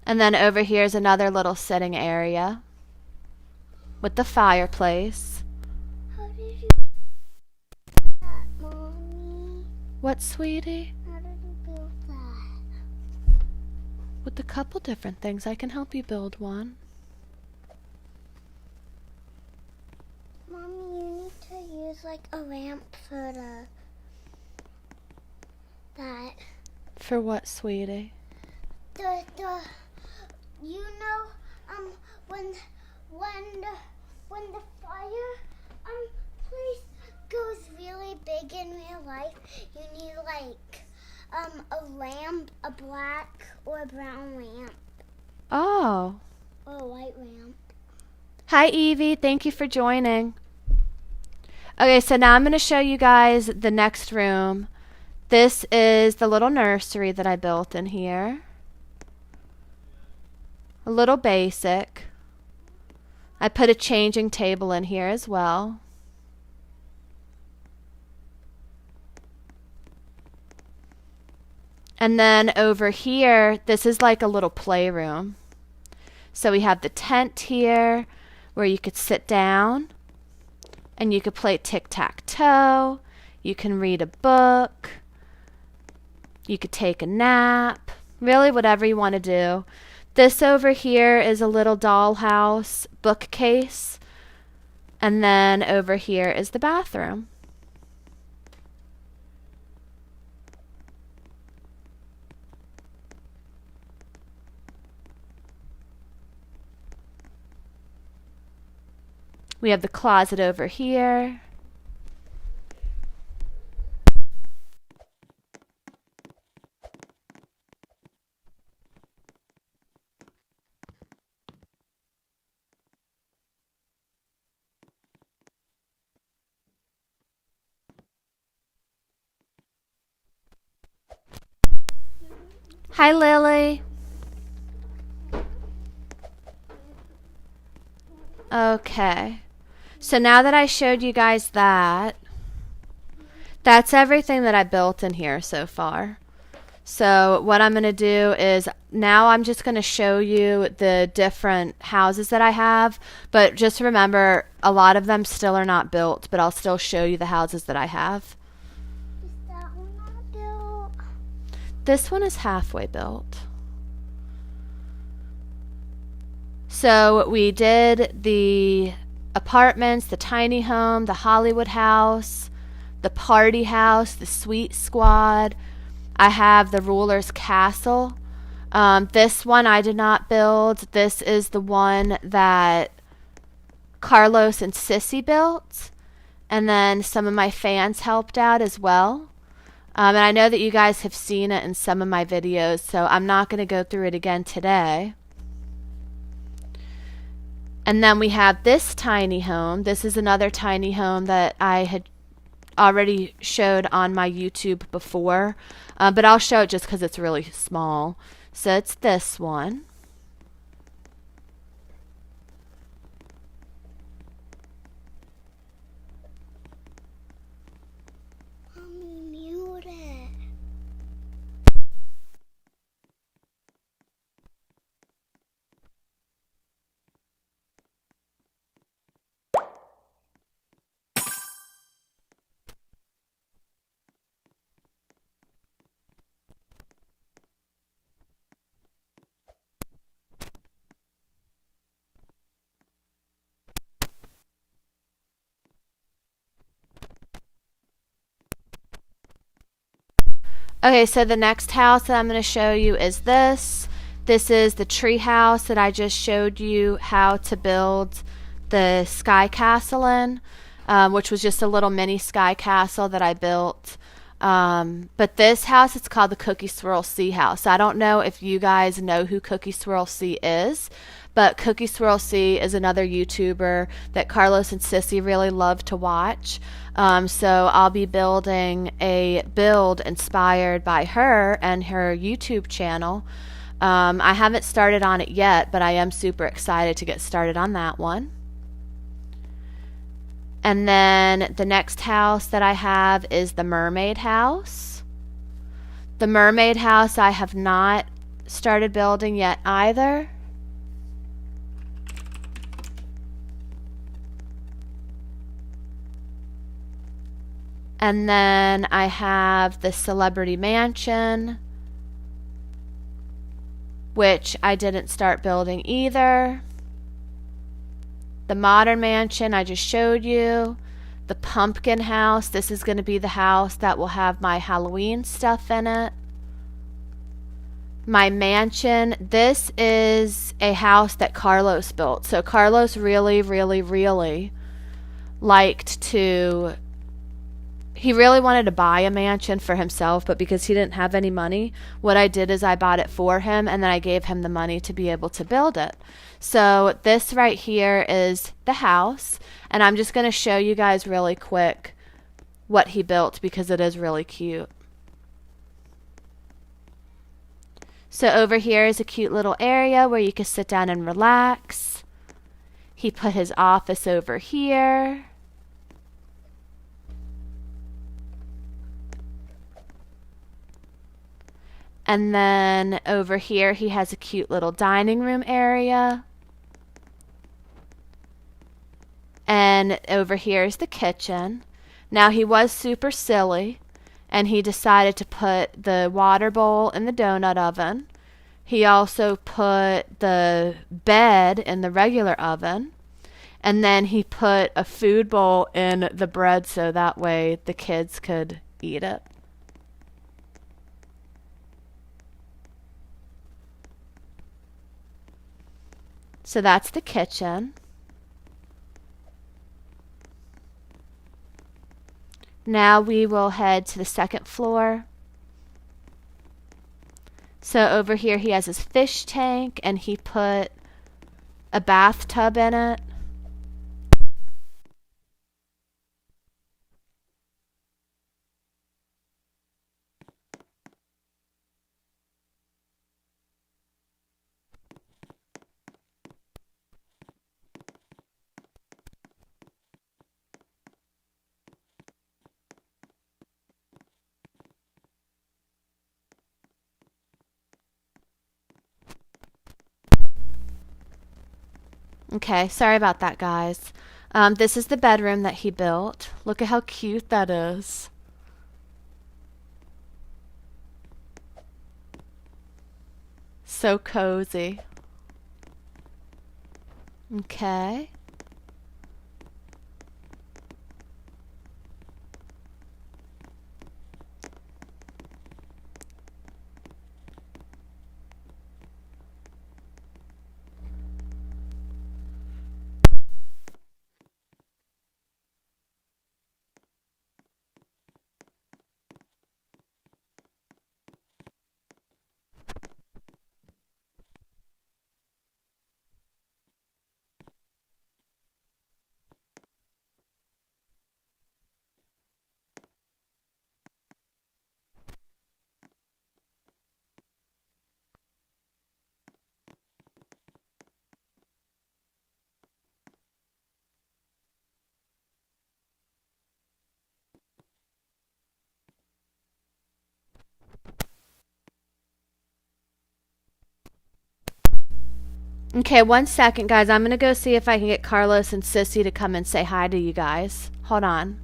And then over here is another little sitting area with the fireplace. What, sweetie? How did you build that? With a couple different things. I can help you build one. Mommy, you need to use like a lamp for that. For what, sweetie? The you know when the fire place goes really big in real life, you need like a lamp, a black or a brown lamp. Oh. Or a white lamp. Hi, Evie. Thank you for joining. Okay, so now I'm going to show you guys the next room. This is the little nursery that I built in here. A little basic. I put a changing table in here as well. And then over here, this is like a little playroom. So we have the tent here where you could sit down and you could play tic-tac-toe. You can read a book. You could take a nap. Really, whatever you want to do. This over here is a little dollhouse bookcase. And then over here is the bathroom. We have the closet over here. Hi, Lily. Okay. So now that I showed you guys that, that's everything that I built in here so far. So what I'm going to do is now I'm just going to show you the different houses that I have. But just remember, a lot of them still are not built, but I'll still show you the houses that I have. Is that one not built? This one is halfway built. So we did the apartments, the tiny home, the Hollywood house, the party house, the Sweet Squad. I have the Ruler's Castle. This one I did not build. This is the one that Carlos and Sissy built. And then some of my fans helped out as well. And I know that you guys have seen it in some of my videos, so I'm not going to go through it again today. And then we have this tiny home. This is another tiny home that I had already showed on my YouTube before. But I'll show it just because it's really small. So it's this one. Mommy, mute it. Okay, so the next house that I'm going to show you is this. This is the tree house that I just showed you how to build the sky castle in, which was just a little mini sky castle that I built. But this house, it's called the Cookie Swirl C house. I don't know if you guys know who Cookie Swirl C is, but Cookie Swirl C is another YouTuber that Carlos and Sissy really love to watch. So I'll be building a build inspired by her and her YouTube channel. I haven't started on it yet, but I am super excited to get started on that one. And then the next house that I have is the Mermaid House. The Mermaid House I have not started building yet either. And then I have the Celebrity Mansion, which I didn't start building either. The Modern Mansion I just showed you. The Pumpkin House, this is going to be the house that will have my Halloween stuff in it. My mansion, this is a house that Carlos built. So Carlos really liked to, he really wanted to buy a mansion for himself, but because he didn't have any money, what I did is I bought it for him and then I gave him the money to be able to build it. So this right here is the house, and I'm just going to show you guys really quick what he built because it is really cute. So over here is a cute little area where you can sit down and relax. He put his office over here. And then over here he has a cute little dining room area. And over here is the kitchen. Now he was super silly and he decided to put the water bowl in the donut oven. He also put the bed in the regular oven. And then he put a food bowl in the bread so that way the kids could eat it. So that's the kitchen. Now we will head to the second floor. So over here he has his fish tank and he put a bathtub in it. Okay, sorry about that, guys. This is the bedroom that he built. Look at how cute that is. So cozy. Okay. Okay, 1 second, guys. I'm going to go see if I can get Carlos and Sissy to come and say hi to you guys. Hold on.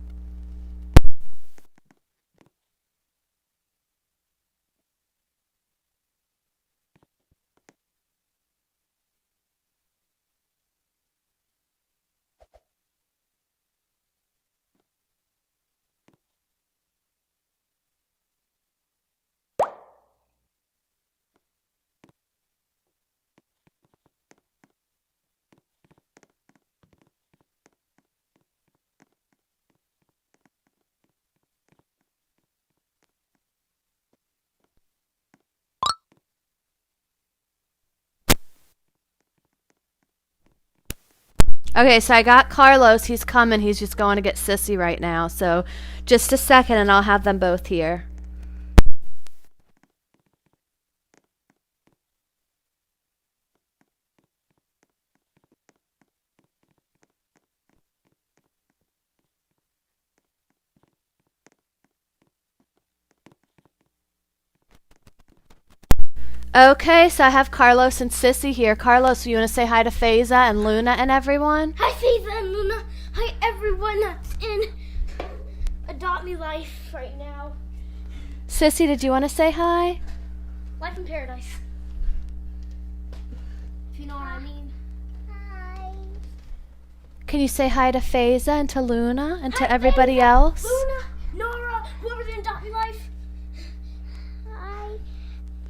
Okay, so I got Carlos. He's coming. He's just going to get Sissy right now. So just a second and I'll have them both here. Okay, so I have Carlos and Sissy here. Carlos, you want to say hi to Faiza and Luna and everyone? Hi, Faiza and Luna. Hi, everyone that's in Adopt Me Life right now. Sissy, did you want to say hi? Life in Paradise. If you know what I mean. Hi. Can you say hi to Faiza and to Luna and to Hi, everybody Ava, else? Luna, Nora, whoever's in Adopt Me Life. Hi,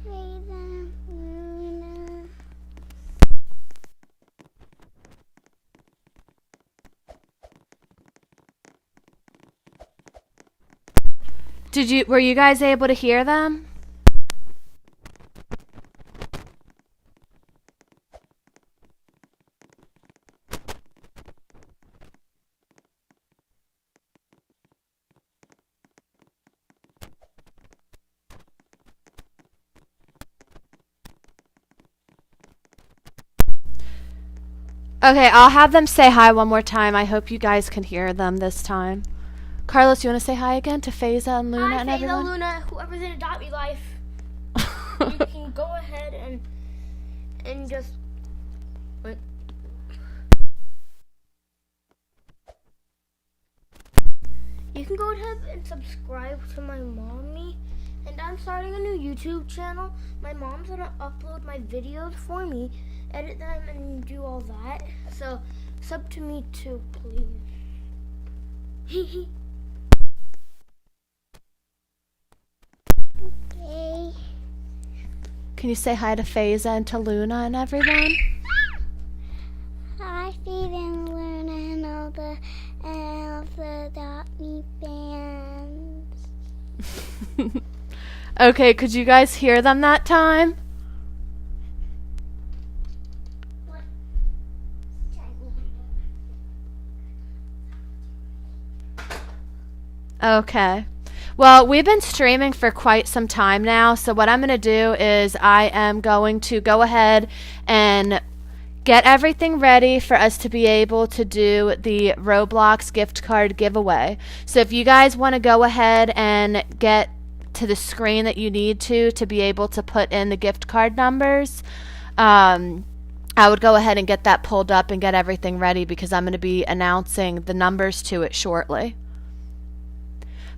Raven, Luna. Were you guys able to hear them? Okay, I'll have them say hi one more time. I hope you guys can hear them this time. Carlos, you want to say hi again to Faiza and Luna Hi, and Faiza, everyone? Luna, whoever's in Adopt Me Life. You can go ahead and just wait. You can go ahead and subscribe to my mommy. And I'm starting a new YouTube channel. My mom's gonna upload my videos for me, edit them, and do all that. So sub to me too, please. Okay. Can you say hi to Faiza and to Luna and everyone? Hi, Raven, Luna, and all the Adopt Me fans. Okay, could you guys hear them that time? Okay. Well, we've been streaming for quite some time now, so what I'm going to do is I am going to go ahead and get everything ready for us to be able to do the Roblox gift card giveaway. So if you guys want to go ahead and get to the screen that you need to be able to put in the gift card numbers, I would go ahead and get that pulled up and get everything ready because I'm going to be announcing the numbers to it shortly.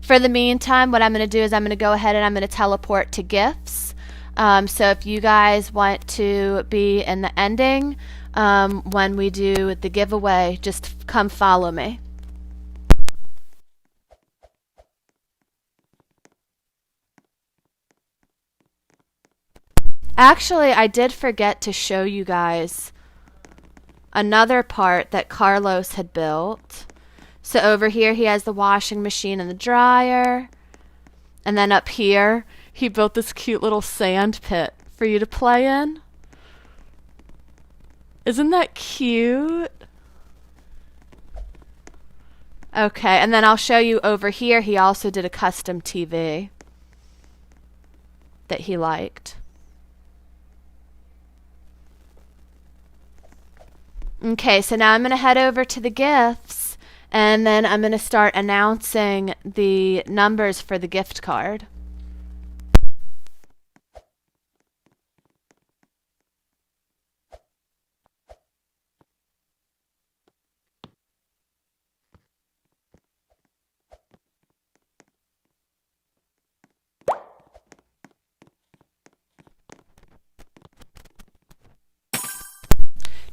For the meantime, what I'm going to do is I'm going to go ahead and I'm going to teleport to gifts. So if you guys want to be in the ending when we do the giveaway, just come follow me. Actually, I did forget to show you guys another part that Carlos had built. So over here he has the washing machine and the dryer. And then up here he built this cute little sand pit for you to play in. Isn't that cute? Okay, and then I'll show you over here he also did a custom TV that he liked. Okay, so now I'm going to head over to the gifts, and then I'm going to start announcing the numbers for the gift card.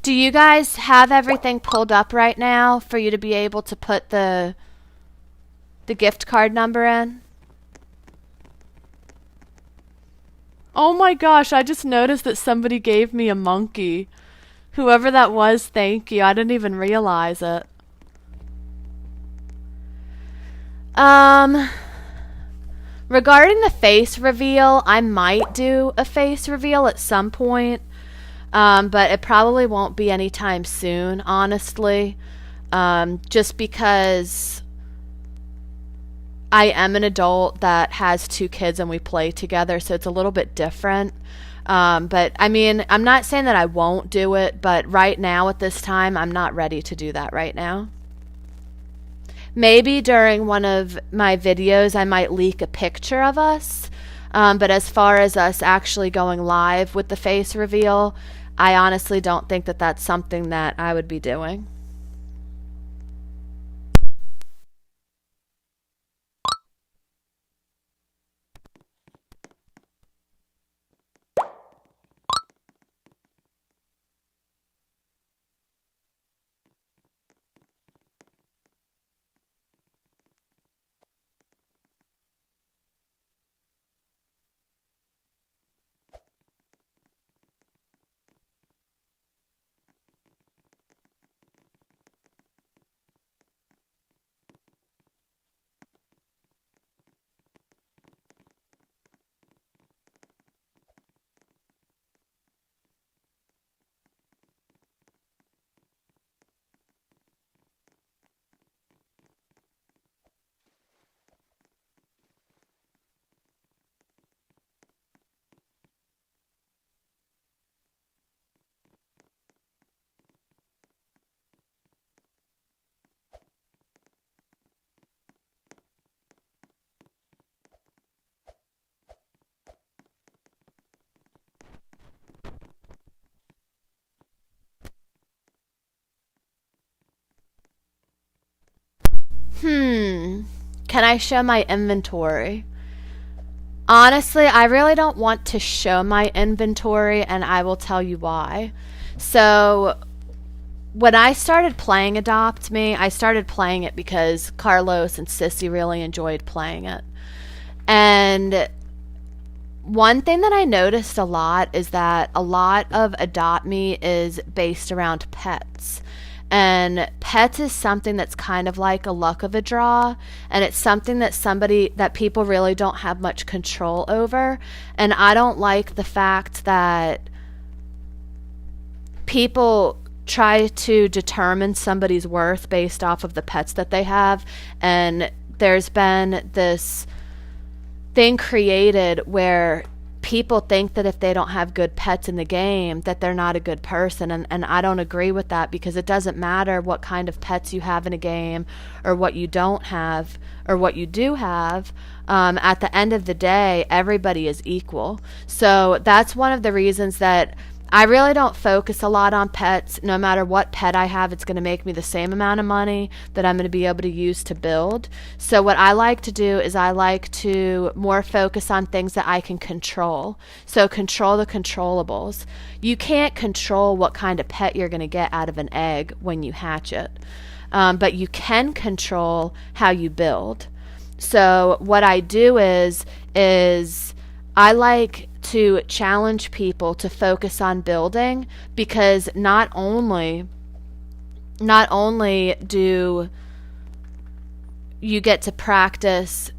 Do you guys have everything pulled up right now for you to be able to put the gift card number in? Oh my gosh, I just noticed that somebody gave me a monkey. Whoever that was, thank you. I didn't even realize it. Regarding the face reveal, I might do a face reveal at some point. But it probably won't be anytime soon, honestly. Just because I am an adult that has 2 kids and we play together, so it's a little bit different. But I mean, I'm not saying that I won't do it, but right now at this time, I'm not ready to do that right now. Maybe during one of my videos, I might leak a picture of us. But as far as us actually going live with the face reveal, I honestly don't think that that's something that I would be doing. Can I show my inventory? Honestly, I really don't want to show my inventory, and I will tell you why. So, when I started playing Adopt Me, I started playing it because Carlos and Sissy really enjoyed playing it. And one thing that I noticed a lot is that a lot of Adopt Me is based around pets. And pets is something that's kind of like a luck of a draw, and it's something that people really don't have much control over. And I don't like the fact that people try to determine somebody's worth based off of the pets that they have. And there's been this thing created where people think that if they don't have good pets in the game that they're not a good person, and I don't agree with that, because it doesn't matter what kind of pets you have in a game or what you don't have or what you do have. At the end of the day, everybody is equal. So that's one of the reasons that I really don't focus a lot on pets. No matter what pet I have, it's going to make me the same amount of money that I'm going to be able to use to build. So what I like to do is I like to more focus on things that I can control. So control the controllables. You can't control what kind of pet you're going to get out of an egg when you hatch it. But you can control how you build. So what I do is I like to challenge people to focus on building, because not only do you get to practice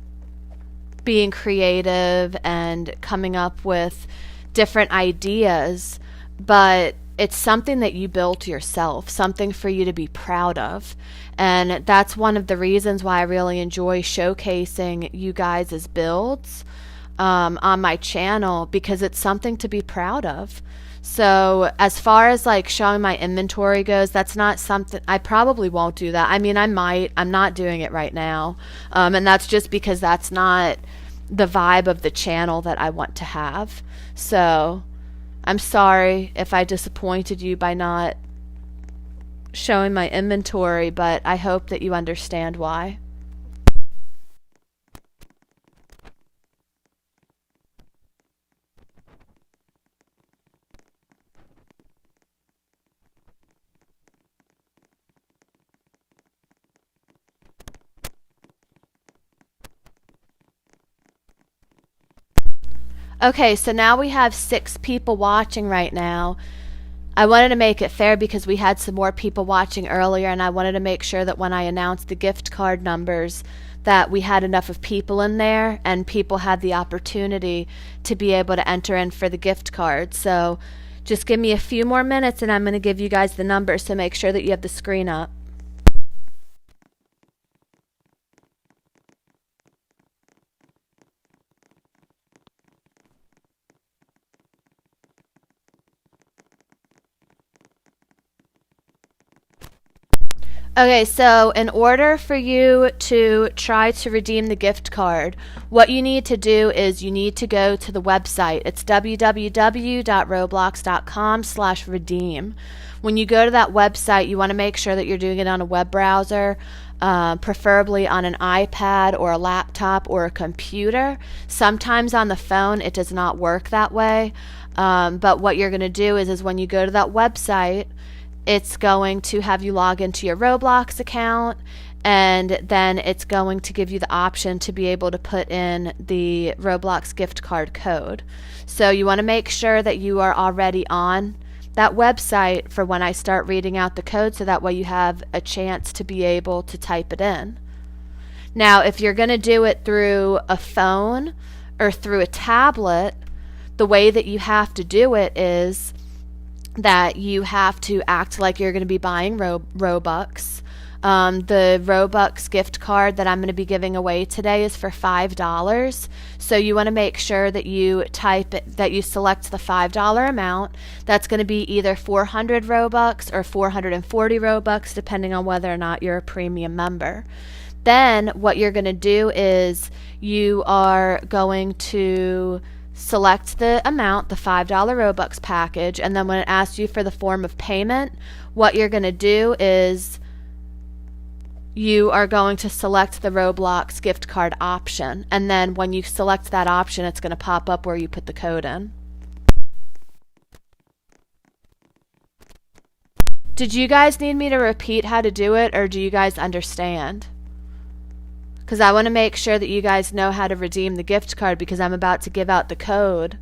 being creative and coming up with different ideas, but it's something that you built yourself, something for you to be proud of. And that's one of the reasons why I really enjoy showcasing you guys' builds on my channel, because it's something to be proud of. So as far as like showing my inventory goes, that's not something, I probably won't do that. I mean, I might, I'm not doing it right now. And that's just because that's not the vibe of the channel that I want to have. So I'm sorry if I disappointed you by not showing my inventory, but I hope that you understand why. Okay, so now we have 6 people watching right now. I wanted to make it fair because we had some more people watching earlier, and I wanted to make sure that when I announced the gift card numbers that we had enough of people in there and people had the opportunity to be able to enter in for the gift card. So just give me a few more minutes and I'm going to give you guys the numbers, so make sure that you have the screen up. Okay, so in order for you to try to redeem the gift card, what you need to do is you need to go to the website. It's www.roblox.com/redeem. When you go to that website, you want to make sure that you're doing it on a web browser, preferably on an iPad or a laptop or a computer. Sometimes on the phone it does not work that way, but what you're going to do is when you go to that website, it's going to have you log into your Roblox account, and then it's going to give you the option to be able to put in the Roblox gift card code. So you want to make sure that you are already on that website for when I start reading out the code, so that way you have a chance to be able to type it in. Now, if you're going to do it through a phone or through a tablet, the way that you have to do it is that you have to act like you're going to be buying Robux. The Robux gift card that I'm going to be giving away today is for $5. So you want to make sure that you select the $5 amount. That's going to be either 400 Robux or 440 Robux, depending on whether or not you're a premium member. Then what you're going to do is you are going to select the amount, the $5 Robux package, and then when it asks you for the form of payment, what you're going to do is you are going to select the Roblox gift card option. And then when you select that option, it's going to pop up where you put the code in. Did you guys need me to repeat how to do it, or do you guys understand? Because I want to make sure that you guys know how to redeem the gift card, because I'm about to give out the code.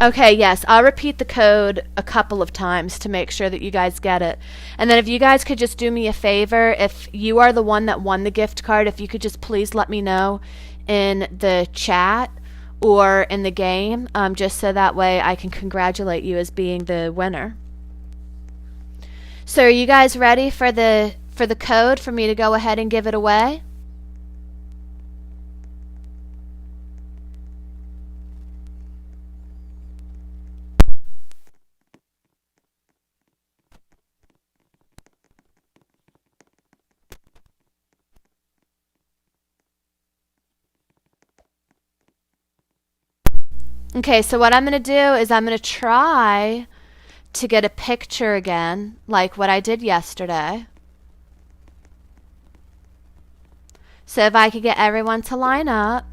Okay, yes, I'll repeat the code a couple of times to make sure that you guys get it. And then if you guys could just do me a favor, if you are the one that won the gift card, if you could just please let me know in the chat or in the game, just so that way I can congratulate you as being the winner. So are you guys ready for the code for me to go ahead and give it away? Okay, so what I'm going to do is I'm going to try to get a picture again, like what I did yesterday. So if I could get everyone to line up.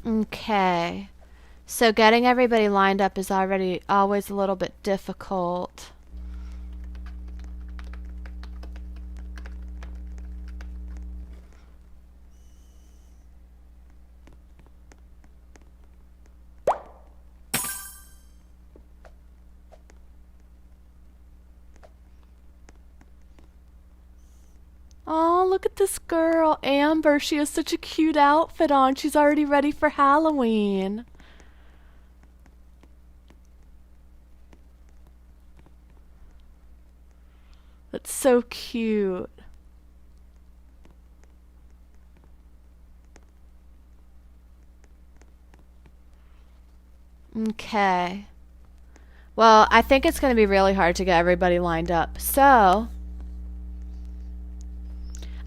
Okay, so getting everybody lined up is already always a little bit difficult. Oh, look at this girl, Amber. She has such a cute outfit on. She's already ready for Halloween. That's so cute. Okay. Well, I think it's going to be really hard to get everybody lined up. So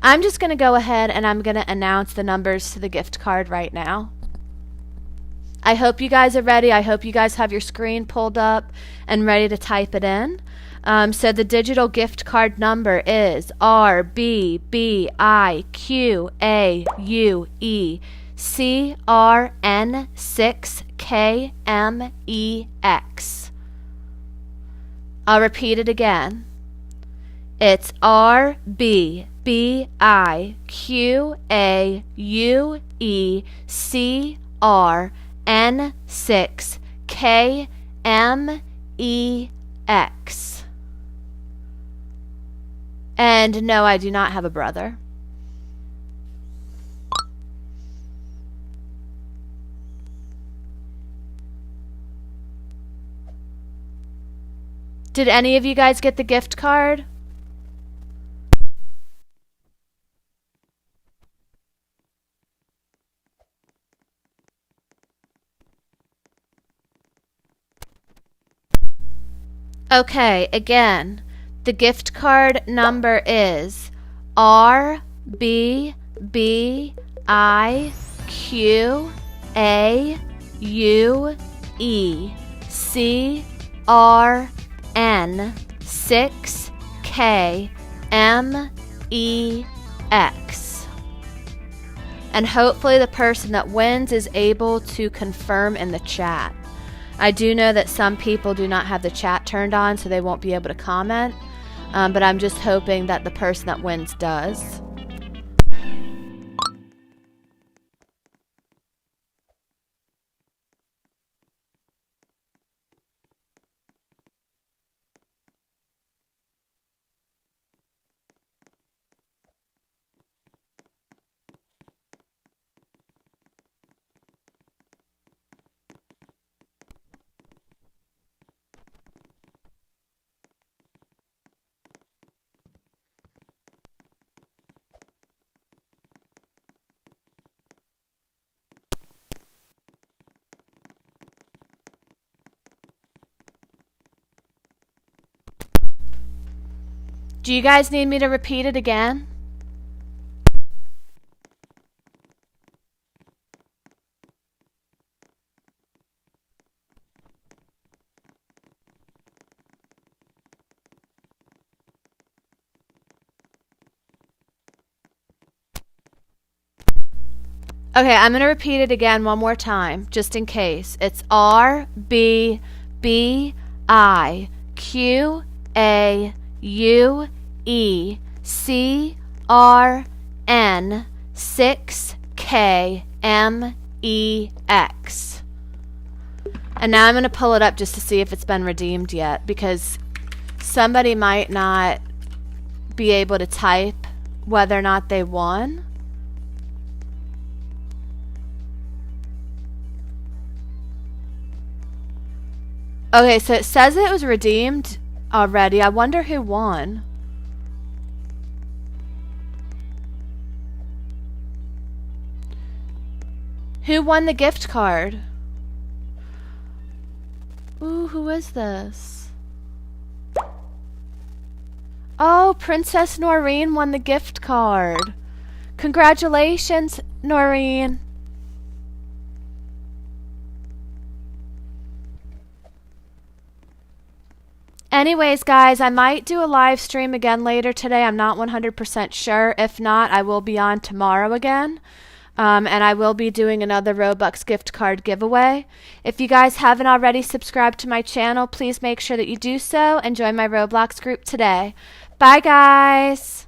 I'm just going to go ahead and I'm going to announce the numbers to the gift card right now. I hope you guys are ready. I hope you guys have your screen pulled up and ready to type it in. So the digital gift card number is RBBIQAUECRN6KMEX. I'll repeat it again. It's RBBIQAUECRN6KMEX. And no, I do not have a brother. Did any of you guys get the gift card? Okay, again, the gift card number is RBBIQAUECRN6KMEX. And hopefully the person that wins is able to confirm in the chat. I do know that some people do not have the chat turned on, so they won't be able to comment. But I'm just hoping that the person that wins does. Do you guys need me to repeat it again? Okay, I'm going to repeat it again one more time, just in case. It's RBIUECRN6KMEX. And now I'm going to pull it up just to see if it's been redeemed yet, because somebody might not be able to type whether or not they won. Okay, so it says it was redeemed already. I wonder who won. Who won the gift card? Ooh, who is this? Oh, Princess Noreen won the gift card. Congratulations, Noreen. Anyways, guys, I might do a live stream again later today. I'm not 100% sure. If not, I will be on tomorrow again. And I will be doing another Robux gift card giveaway. If you guys haven't already subscribed to my channel, please make sure that you do so and join my Roblox group today. Bye, guys.